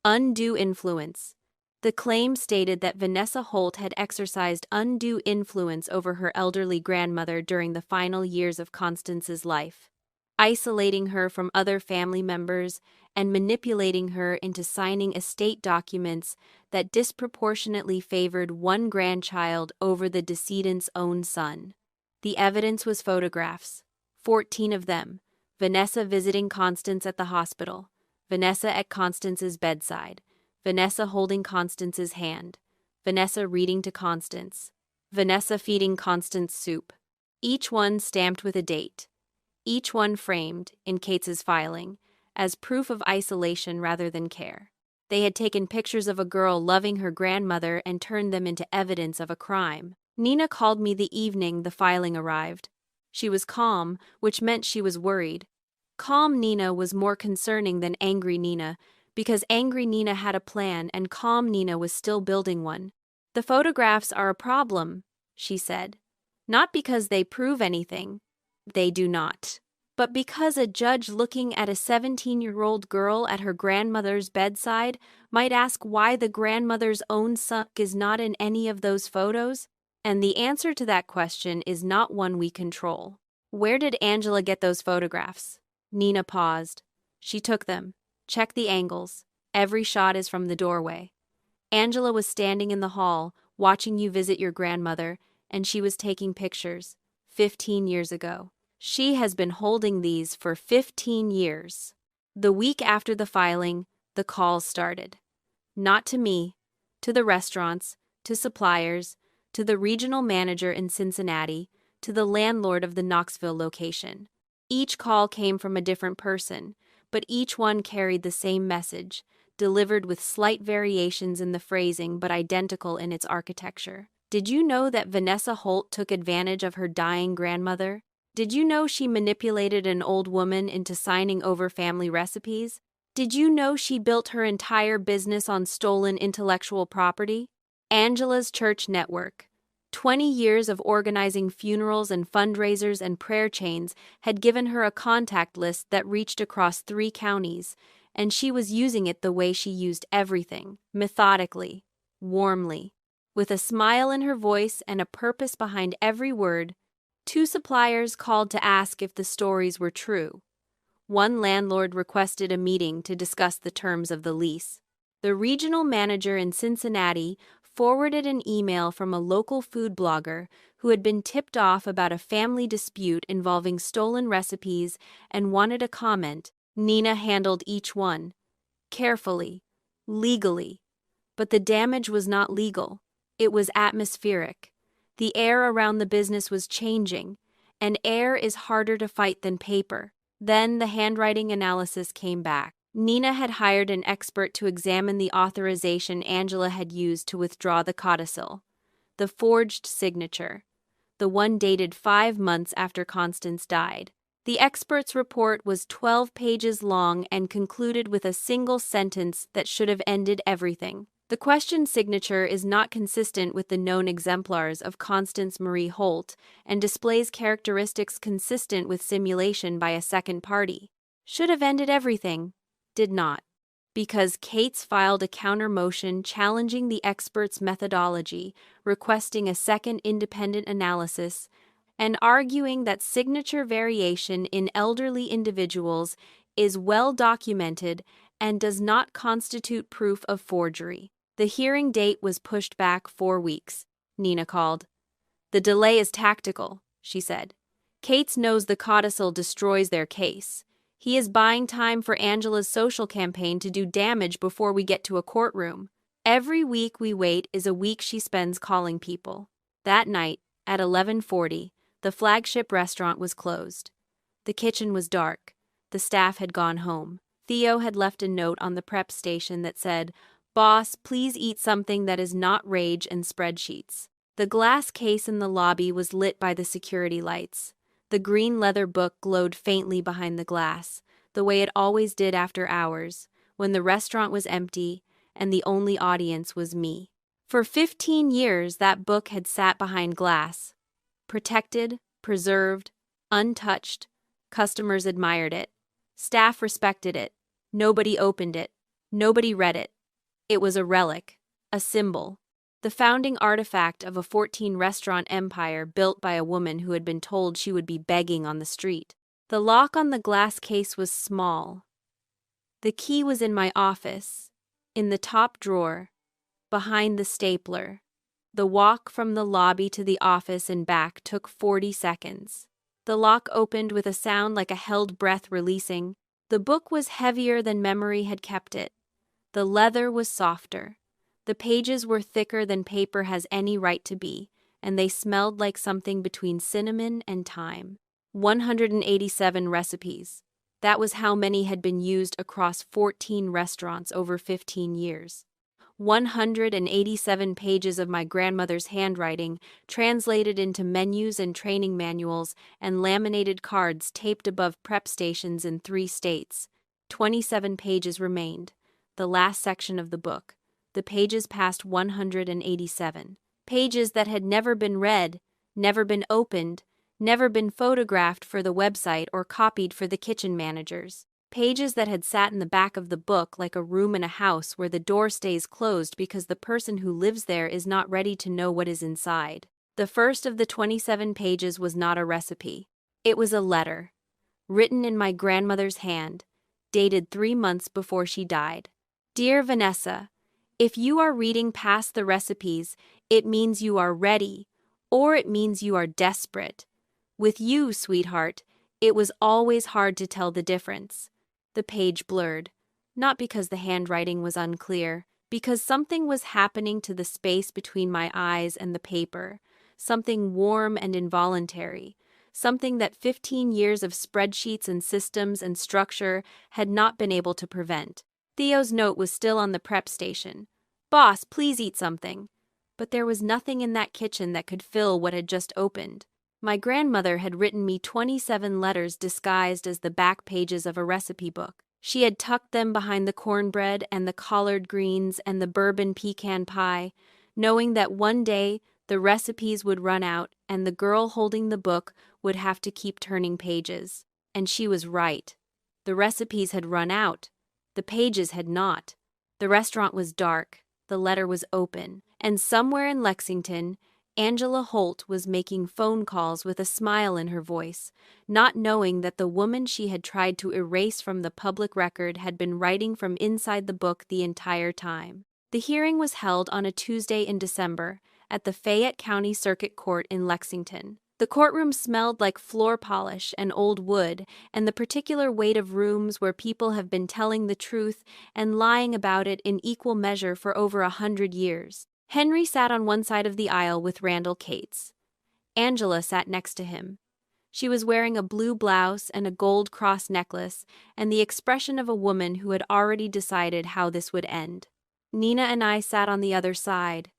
undue influence. The claim stated that Vanessa Holt had exercised undue influence over her elderly grandmother during the final years of Constance's life, isolating her from other family members and manipulating her into signing estate documents that disproportionately favored one grandchild over the decedent's own son. The evidence was photographs, 14 of them: Vanessa visiting Constance at the hospital, Vanessa at Constance's bedside, Vanessa holding Constance's hand, Vanessa reading to Constance, Vanessa feeding Constance soup, each one stamped with a date, each one framed, in Cates's filing, as proof of isolation rather than care. They had taken pictures of a girl loving her grandmother and turned them into evidence of a crime. Nina called me the evening the filing arrived. She was calm, which meant she was worried. Calm Nina was more concerning than angry Nina, because angry Nina had a plan and calm Nina was still building one. "The photographs are a problem," she said. "Not because they prove anything. They do not. But because a judge looking at a 17-year-old girl at her grandmother's bedside might ask why the grandmother's own son is not in any of those photos, and the answer to that question is not one we control." "Where did Angela get those photographs?" Nina paused. "She took them. Check the angles. Every shot is from the doorway. Angela was standing in the hall, watching you visit your grandmother, and she was taking pictures. 15 years ago. She has been holding these for 15 years. The week after the filing, the calls started. Not to me, to the restaurants, to suppliers, to the regional manager in Cincinnati, to the landlord of the Knoxville location. Each call came from a different person, but each one carried the same message, delivered with slight variations in the phrasing but identical in its architecture. "Did you know that Vanessa Holt took advantage of her dying grandmother? Did you know she manipulated an old woman into signing over family recipes? Did you know she built her entire business on stolen intellectual property?" Angela's church network. 20 years of organizing funerals and fundraisers and prayer chains had given her a contact list that reached across 3 counties, and she was using it the way she used everything: methodically, warmly, with a smile in her voice and a purpose behind every word. 2 suppliers called to ask if the stories were true. 1 landlord requested a meeting to discuss the terms of the lease. The regional manager in Cincinnati forwarded an email from a local food blogger who had been tipped off about a family dispute involving stolen recipes and wanted a comment. Nina handled each one, carefully, legally. But the damage was not legal. It was atmospheric. The air around the business was changing, and air is harder to fight than paper. Then the handwriting analysis came back. Nina had hired an expert to examine the authorization Angela had used to withdraw the codicil. The forged signature. The one dated 5 months after Constance died. The expert's report was 12 pages long and concluded with a single sentence that should have ended everything. The questioned signature is not consistent with the known exemplars of Constance Marie Holt and displays characteristics consistent with simulation by a second party. Should have ended everything. Did not. Because Cates filed a counter motion challenging the expert's methodology, requesting a second independent analysis, and arguing that signature variation in elderly individuals is well documented and does not constitute proof of forgery. The hearing date was pushed back 4 weeks. Nina called. "The delay is tactical," she said. "Cates knows the codicil destroys their case. He is buying time for Angela's social campaign to do damage before we get to a courtroom. Every week we wait is a week she spends calling people." That night, at 11:40, the flagship restaurant was closed. The kitchen was dark. The staff had gone home. Theo had left a note on the prep station that said, Boss, please eat something that is not rage and spreadsheets. The glass case in the lobby was lit by the security lights. The green leather book glowed faintly behind the glass, the way it always did after hours, when the restaurant was empty and the only audience was me. For 15 years, that book had sat behind glass. Protected, preserved, untouched. Customers admired it. Staff respected it. Nobody opened it. Nobody read it. It was a relic, a symbol, the founding artifact of a 14-restaurant empire built by a woman who had been told she would be begging on the street. The lock on the glass case was small. The key was in my office, in the top drawer, behind the stapler. The walk from the lobby to the office and back took 40 seconds. The lock opened with a sound like a held breath releasing. The book was heavier than memory had kept it. The leather was softer. The pages were thicker than paper has any right to be, and they smelled like something between cinnamon and thyme. 187 recipes. That was how many had been used across 14 restaurants over 15 years. 187 pages of my grandmother's handwriting, translated into menus and training manuals and laminated cards taped above prep stations in 3 states. 27 pages remained, the last section of the book. The pages past 187. Pages that had never been read, never been opened, never been photographed for the website or copied for the kitchen managers. Pages that had sat in the back of the book like a room in a house where the door stays closed because the person who lives there is not ready to know what is inside. The first of the 27 pages was not a recipe. It was a letter, written in my grandmother's hand, dated 3 months before she died. Dear Vanessa, if you are reading past the recipes, it means you are ready, or it means you are desperate. With you, sweetheart, it was always hard to tell the difference. The page blurred, not because the handwriting was unclear, because something was happening to the space between my eyes and the paper, something warm and involuntary, something that 15 years of spreadsheets and systems and structure had not been able to prevent. Theo's note was still on the prep station. Boss, please eat something. But there was nothing in that kitchen that could fill what had just opened. My grandmother had written me 27 letters disguised as the back pages of a recipe book. She had tucked them behind the cornbread and the collard greens and the bourbon pecan pie, knowing that one day the recipes would run out and the girl holding the book would have to keep turning pages. And she was right. The recipes had run out. The pages had not. The restaurant was dark. The letter was open. And somewhere in Lexington, Angela Holt was making phone calls with a smile in her voice, not knowing that the woman she had tried to erase from the public record had been writing from inside the book the entire time. The hearing was held on a Tuesday in December at the Fayette County Circuit Court in Lexington. The courtroom smelled like floor polish and old wood and the particular weight of rooms where people have been telling the truth and lying about it in equal measure for over 100 years. Henry sat on one side of the aisle with Randall Cates. Angela sat next to him. She was wearing a blue blouse and a gold cross necklace and the expression of a woman who had already decided how this would end. Nina and I sat on the other side.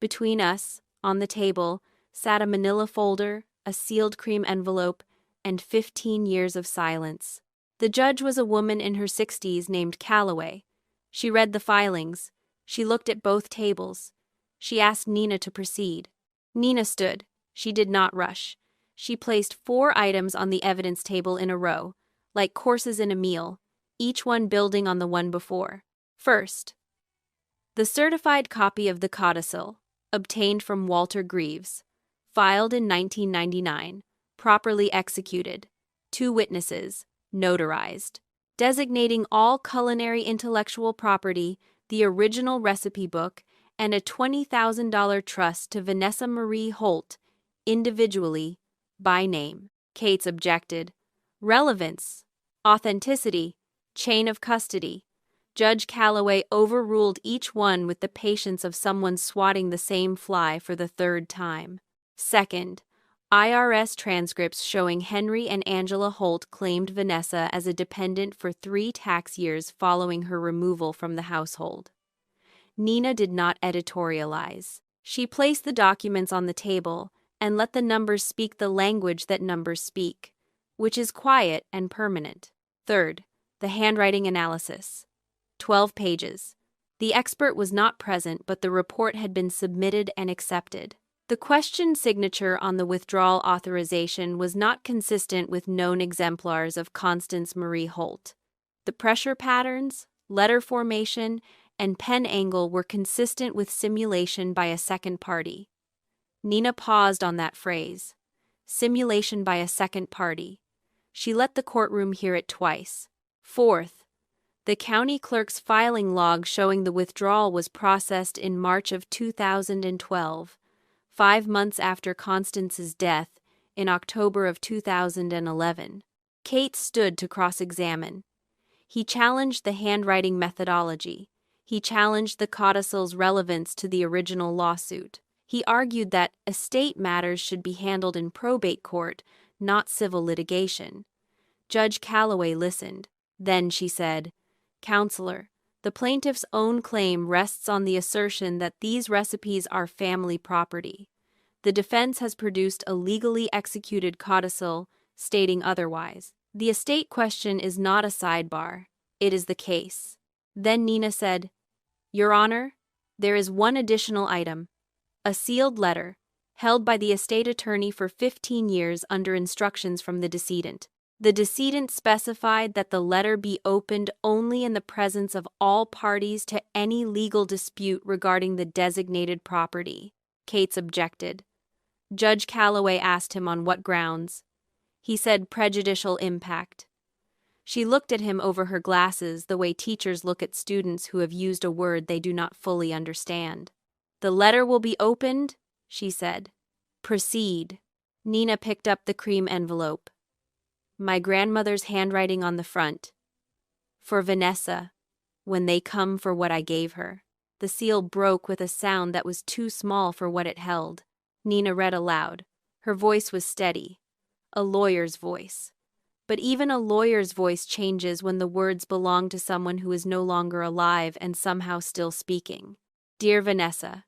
Between us, on the table, sat a manila folder, a sealed cream envelope, and 15 years of silence. The judge was a woman in her 60s named Calloway. She read the filings. She looked at both tables. She asked Nina to proceed. Nina stood. She did not rush. She placed 4 items on the evidence table in a row, like courses in a meal, each one building on the one before. First, the certified copy of the codicil, obtained from Walter Greaves, filed in 1999, properly executed, 2 witnesses, notarized, designating all culinary intellectual property, the original recipe book, and a $20,000 trust to Vanessa Marie Holt, individually, by name. Cates objected. Relevance, authenticity, chain of custody. Judge Calloway overruled each one with the patience of someone swatting the same fly for the 3rd time. Second, IRS transcripts showing Henry and Angela Holt claimed Vanessa as a dependent for 3 tax years following her removal from the household. Nina did not editorialize. She placed the documents on the table and let the numbers speak the language that numbers speak, which is quiet and permanent. Third, the handwriting analysis. 12 pages. The expert was not present, but the report had been submitted and accepted. The questioned signature on the withdrawal authorization was not consistent with known exemplars of Constance Marie Holt. The pressure patterns, letter formation, and pen angle were consistent with simulation by a second party. Nina paused on that phrase. Simulation by a second party. She let the courtroom hear it twice. Fourth, the county clerk's filing log showing the withdrawal was processed in March of 2012, 5 months after Constance's death, in October of 2011. Kate stood to cross-examine. He challenged the handwriting methodology. He challenged the codicil's relevance to the original lawsuit. He argued that estate matters should be handled in probate court, not civil litigation. Judge Calloway listened. Then she said, "Counselor, the plaintiff's own claim rests on the assertion that these recipes are family property. The defense has produced a legally executed codicil stating otherwise. The estate question is not a sidebar. It is the case." Then Nina said, "Your Honor, there is one additional item. A sealed letter, held by the estate attorney for 15 years under instructions from the decedent. The decedent specified that the letter be opened only in the presence of all parties to any legal dispute regarding the designated property." Cates objected. Judge Calloway asked him on what grounds. He said prejudicial impact. She looked at him over her glasses the way teachers look at students who have used a word they do not fully understand. "The letter will be opened," she said. "Proceed." Nina picked up the cream envelope. My grandmother's handwriting on the front. "For Vanessa, when they come for what I gave her." The seal broke with a sound that was too small for what it held. Nina read aloud. Her voice was steady. A lawyer's voice. But even a lawyer's voice changes when the words belong to someone who is no longer alive and somehow still speaking. "Dear Vanessa,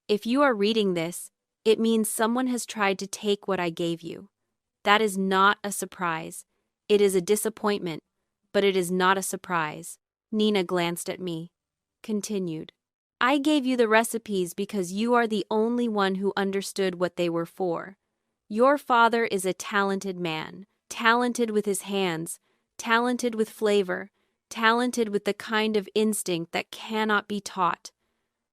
if you are reading this, it means someone has tried to take what I gave you. That is not a surprise. It is a disappointment, but it is not a surprise." Nina glanced at me. Continued. "I gave you the recipes because you are the only one who understood what they were for. Your father is a talented man, talented with his hands, talented with flavor, talented with the kind of instinct that cannot be taught.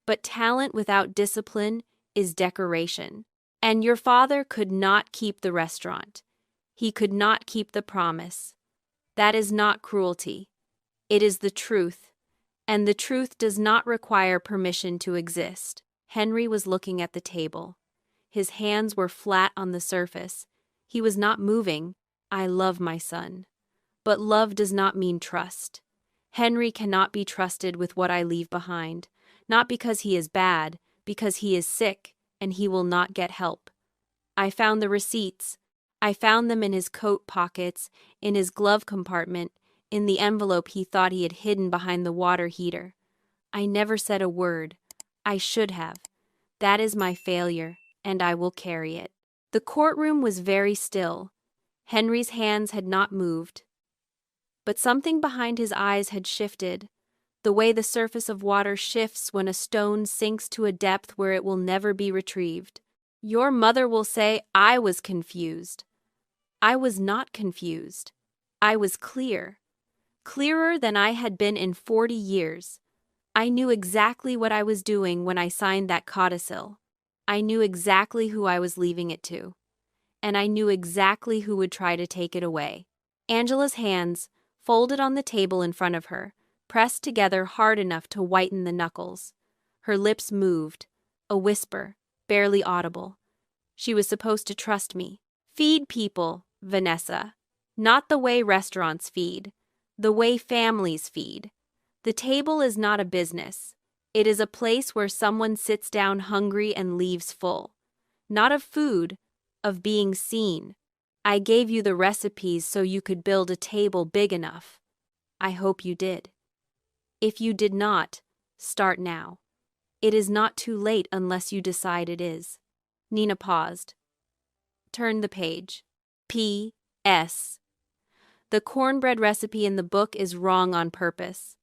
But talent without discipline is decoration. And your father could not keep the restaurant. He could not keep the promise. That is not cruelty. It is the truth. And the truth does not require permission to exist." Henry was looking at the table. His hands were flat on the surface. He was not moving. "I love my son. But love does not mean trust. Henry cannot be trusted with what I leave behind, not because he is bad, because he is sick, and he will not get help. I found the receipts. I found them in his coat pockets, in his glove compartment, in the envelope he thought he had hidden behind the water heater. I never said a word. I should have. That is my failure, and I will carry it." The courtroom was very still. Henry's hands had not moved. But something behind his eyes had shifted, the way the surface of water shifts when a stone sinks to a depth where it will never be retrieved. Your mother will say I was confused. I was not confused. I was clear. Clearer than I had been in 40 years. I knew exactly what I was doing when I signed that codicil. I knew exactly who I was leaving it to. And I knew exactly who would try to take it away. Angela's hands, folded on the table in front of her, pressed together hard enough to whiten the knuckles. Her lips moved, a whisper, barely audible. She was supposed to trust me. Feed people, Vanessa. Not the way restaurants feed. The way families feed. The table is not a business. It is a place where someone sits down hungry and leaves full. Not of food, of being seen. I gave you the recipes so you could build a table big enough. I hope you did. If you did not, start now. It is not too late unless you decide it is. Nina paused. Turned the page. P.S. The cornbread recipe in the book is wrong on purpose.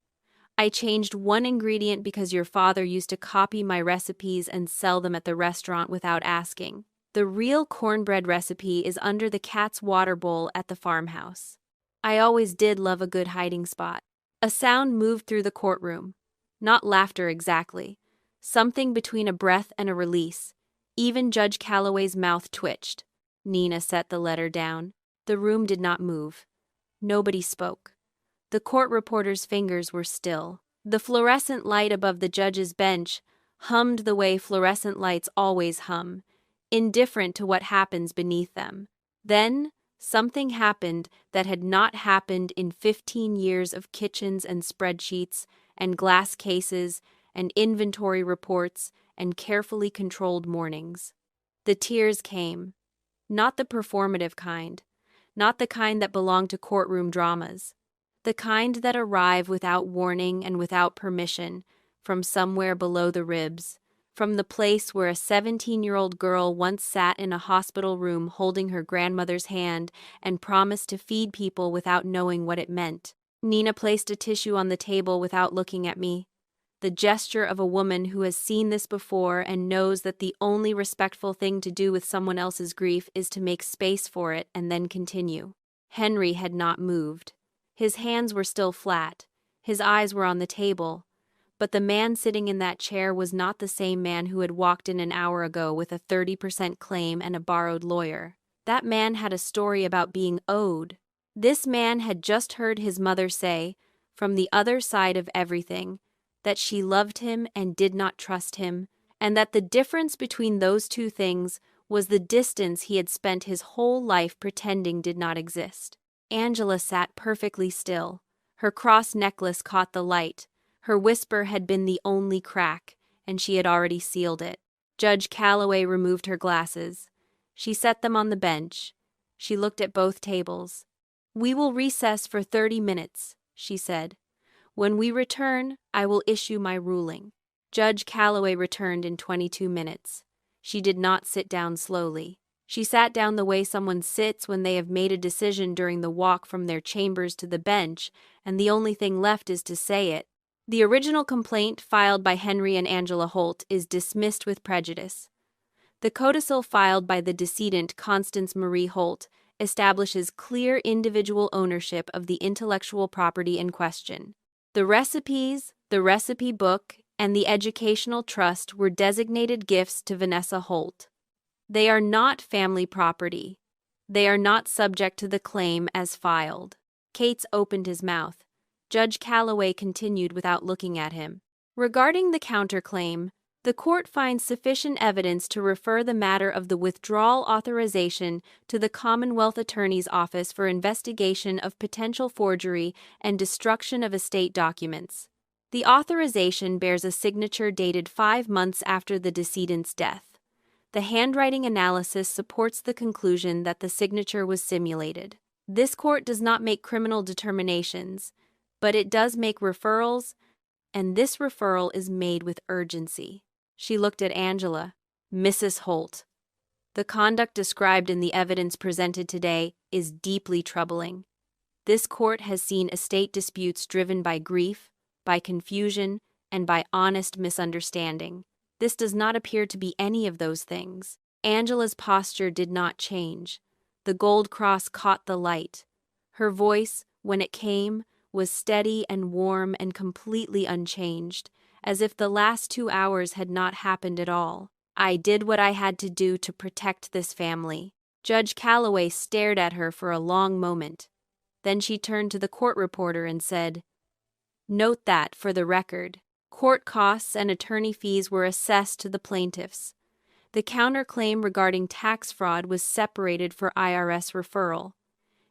I changed one ingredient because your father used to copy my recipes and sell them at the restaurant without asking. The real cornbread recipe is under the cat's water bowl at the farmhouse. I always did love a good hiding spot. A sound moved through the courtroom. Not laughter exactly. Something between a breath and a release. Even Judge Calloway's mouth twitched. Nina set the letter down. The room did not move. Nobody spoke. The court reporter's fingers were still. The fluorescent light above the judge's bench hummed the way fluorescent lights always hum, indifferent to what happens beneath them. Then, something happened that had not happened in 15 years of kitchens and spreadsheets and glass cases and inventory reports and carefully controlled mornings. The tears came. Not the performative kind. Not the kind that belong to courtroom dramas. The kind that arrive without warning and without permission, from somewhere below the ribs, from the place where a 17-year-old girl once sat in a hospital room holding her grandmother's hand and promised to feed people without knowing what it meant. Nina placed a tissue on the table without looking at me. The gesture of a woman who has seen this before and knows that the only respectful thing to do with someone else's grief is to make space for it and then continue. Henry had not moved. His hands were still flat. His eyes were on the table. But the man sitting in that chair was not the same man who had walked in an hour ago with a 30% claim and a borrowed lawyer. That man had a story about being owed. This man had just heard his mother say, from the other side of everything, that she loved him and did not trust him, and that the difference between those two things was the distance he had spent his whole life pretending did not exist. Angela sat perfectly still. Her cross necklace caught the light. Her whisper had been the only crack, and she had already sealed it. Judge Calloway removed her glasses. She set them on the bench. She looked at both tables. "We will recess for 30 minutes, she said. "When we return, I will issue my ruling." Judge Calloway returned in 22 minutes. She did not sit down slowly. She sat down the way someone sits when they have made a decision during the walk from their chambers to the bench, and the only thing left is to say it. The original complaint filed by Henry and Angela Holt is dismissed with prejudice. The codicil filed by the decedent Constance Marie Holt establishes clear individual ownership of the intellectual property in question. The recipes, the recipe book, and the educational trust were designated gifts to Vanessa Holt. They are not family property. They are not subject to the claim as filed. Cates opened his mouth. Judge Calloway continued without looking at him. Regarding the counterclaim, the court finds sufficient evidence to refer the matter of the withdrawal authorization to the Commonwealth Attorney's Office for investigation of potential forgery and destruction of estate documents. The authorization bears a signature dated 5 months after the decedent's death. The handwriting analysis supports the conclusion that the signature was simulated. This court does not make criminal determinations, but it does make referrals, and this referral is made with urgency. She looked at Angela. "Mrs. Holt, the conduct described in the evidence presented today is deeply troubling. This court has seen estate disputes driven by grief, by confusion, and by honest misunderstanding. This does not appear to be any of those things." Angela's posture did not change. The gold cross caught the light. Her voice, when it came, was steady and warm and completely unchanged, as if the last 2 hours had not happened at all. "I did what I had to do to protect this family." Judge Calloway stared at her for a long moment. Then she turned to the court reporter and said, "Note that, for the record, court costs and attorney fees were assessed to the plaintiffs. The counterclaim regarding tax fraud was separated for IRS referral."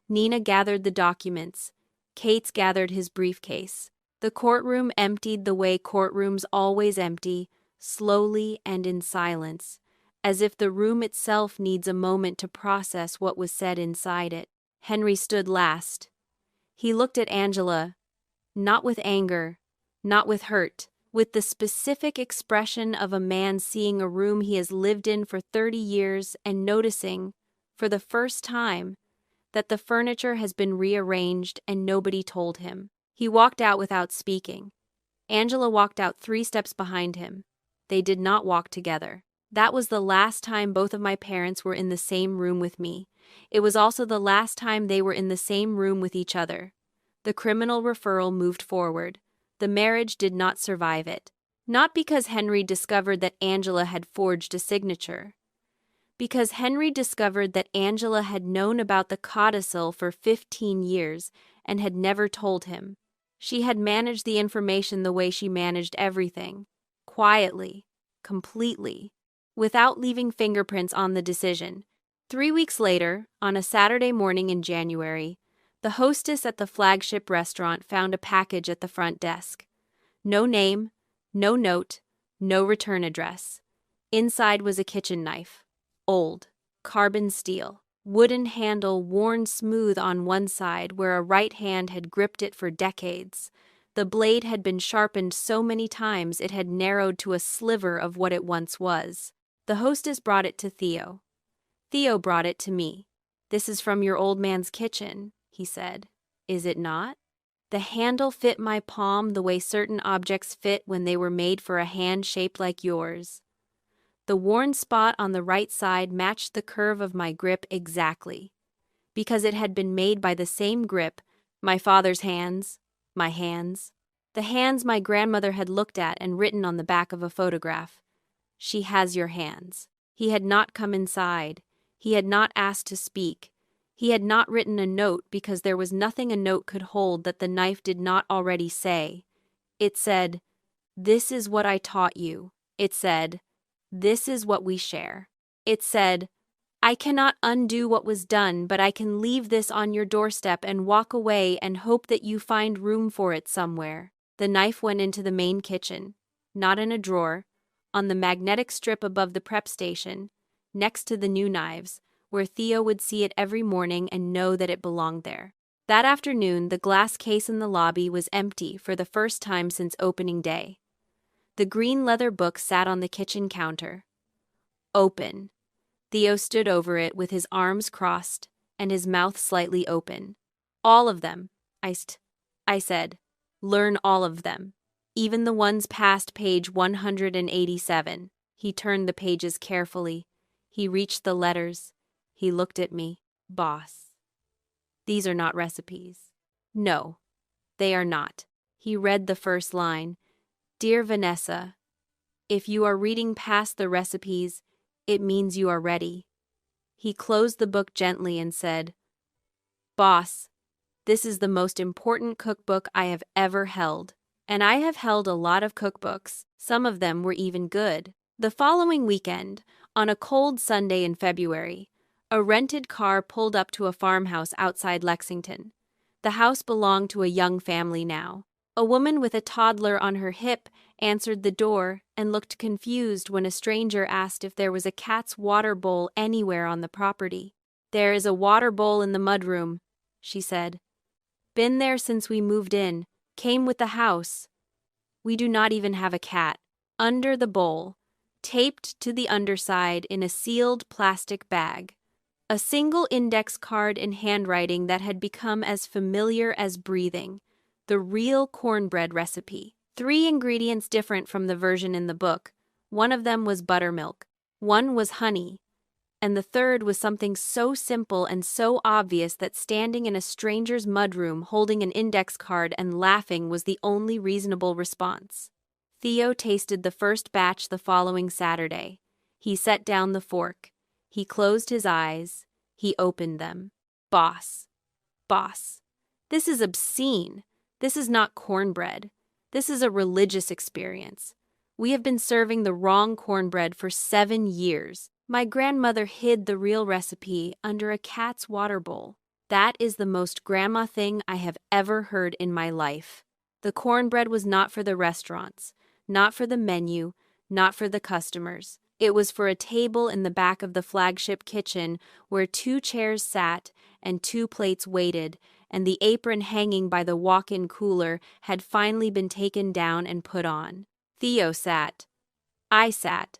Nina gathered the documents. Cates gathered his briefcase. The courtroom emptied the way courtrooms always empty, slowly and in silence, as if the room itself needs a moment to process what was said inside it. Henry stood last. He looked at Angela, not with anger, not with hurt, with the specific expression of a man seeing a room he has lived in for 30 years and noticing, for the first time, that the furniture has been rearranged and nobody told him. He walked out without speaking. Angela walked out 3 steps behind him. They did not walk together. That was the last time both of my parents were in the same room with me. It was also the last time they were in the same room with each other. The criminal referral moved forward. The marriage did not survive it. Not because Henry discovered that Angela had forged a signature. Because Henry discovered that Angela had known about the codicil for 15 years and had never told him. She had managed the information the way she managed everything. Quietly. Completely. Without leaving fingerprints on the decision. 3 weeks later, on a Saturday morning in January, the hostess at the flagship restaurant found a package at the front desk. No name, no note, no return address. Inside was a kitchen knife. Old, carbon steel, wooden handle worn smooth on one side where a right hand had gripped it for decades. The blade had been sharpened so many times it had narrowed to a sliver of what it once was. The hostess brought it to Theo. Theo brought it to me. "This is from your old man's kitchen," he said. "Is it not?" The handle fit my palm the way certain objects fit when they were made for a hand shaped like yours. The worn spot on the right side matched the curve of my grip exactly, because it had been made by the same grip, my father's hands, my hands, the hands my grandmother had looked at and written on the back of a photograph. "She has your hands." He had not come inside. He had not asked to speak. He had not written a note because there was nothing a note could hold that the knife did not already say. It said, "This is what I taught you." It said, "This is what we share." It said, "I cannot undo what was done, but I can leave this on your doorstep and walk away and hope that you find room for it somewhere." The knife went into the main kitchen, not in a drawer, on the magnetic strip above the prep station, next to the new knives, where Theo would see it every morning and know that it belonged there. That afternoon, the glass case in the lobby was empty for the first time since opening day. The green leather book sat on the kitchen counter. Open. Theo stood over it with his arms crossed and his mouth slightly open. "All of them," I said. "Learn all of them. Even the ones past page 187. He turned the pages carefully. He reached the letters. He looked at me. "Boss. These are not recipes." "No, they are not." He read the first line. "Dear Vanessa, if you are reading past the recipes, it means you are ready." He closed the book gently and said, "Boss, this is the most important cookbook I have ever held. And I have held a lot of cookbooks. Some of them were even good." The following weekend, on a cold Sunday in February, a rented car pulled up to a farmhouse outside Lexington. The house belonged to a young family now. A woman with a toddler on her hip answered the door and looked confused when a stranger asked if there was a cat's water bowl anywhere on the property. "There is a water bowl in the mudroom," she said. "Been there since we moved in. Came with the house. We do not even have a cat." Under the bowl, taped to the underside in a sealed plastic bag, a single index card in handwriting that had become as familiar as breathing. The real cornbread recipe. 3 ingredients different from the version in the book. One of them was buttermilk. One was honey. And the third was something so simple and so obvious that standing in a stranger's mudroom holding an index card and laughing was the only reasonable response. Theo tasted the first batch the following Saturday. He set down the fork. He closed his eyes. He opened them. "Boss. Boss. This is obscene. This is not cornbread. This is a religious experience. We have been serving the wrong cornbread for 7 years. My grandmother hid the real recipe under a cat's water bowl. That is the most grandma thing I have ever heard in my life. The cornbread was not for the restaurants, not for the menu, not for the customers. It was for a table in the back of the flagship kitchen where 2 chairs sat and 2 plates waited, and the apron hanging by the walk-in cooler had finally been taken down and put on. Theo sat. I sat.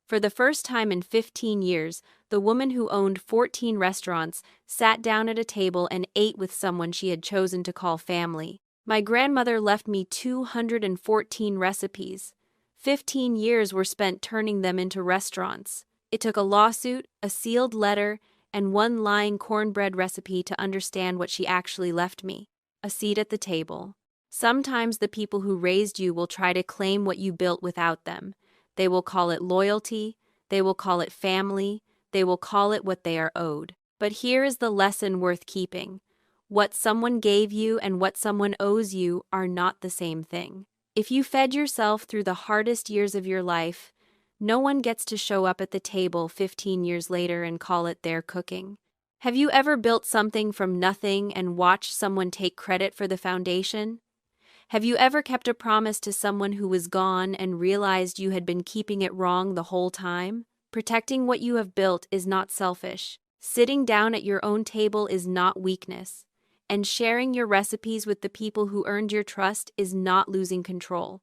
For the first time in 15 years, the woman who owned 14 restaurants sat down at a table and ate with someone she had chosen to call family. My grandmother left me 214 recipes. 15 years were spent turning them into restaurants. It took a lawsuit, a sealed letter, and one lying cornbread recipe to understand what she actually left me: a seat at the table. Sometimes the people who raised you will try to claim what you built without them. They will call it loyalty, they will call it family, they will call it what they are owed. But here is the lesson worth keeping. What someone gave you and what someone owes you are not the same thing. If you fed yourself through the hardest years of your life, no one gets to show up at the table 15 years later and call it their cooking. Have you ever built something from nothing and watched someone take credit for the foundation? Have you ever kept a promise to someone who was gone and realized you had been keeping it wrong the whole time? Protecting what you have built is not selfish. Sitting down at your own table is not weakness. And sharing your recipes with the people who earned your trust is not losing control.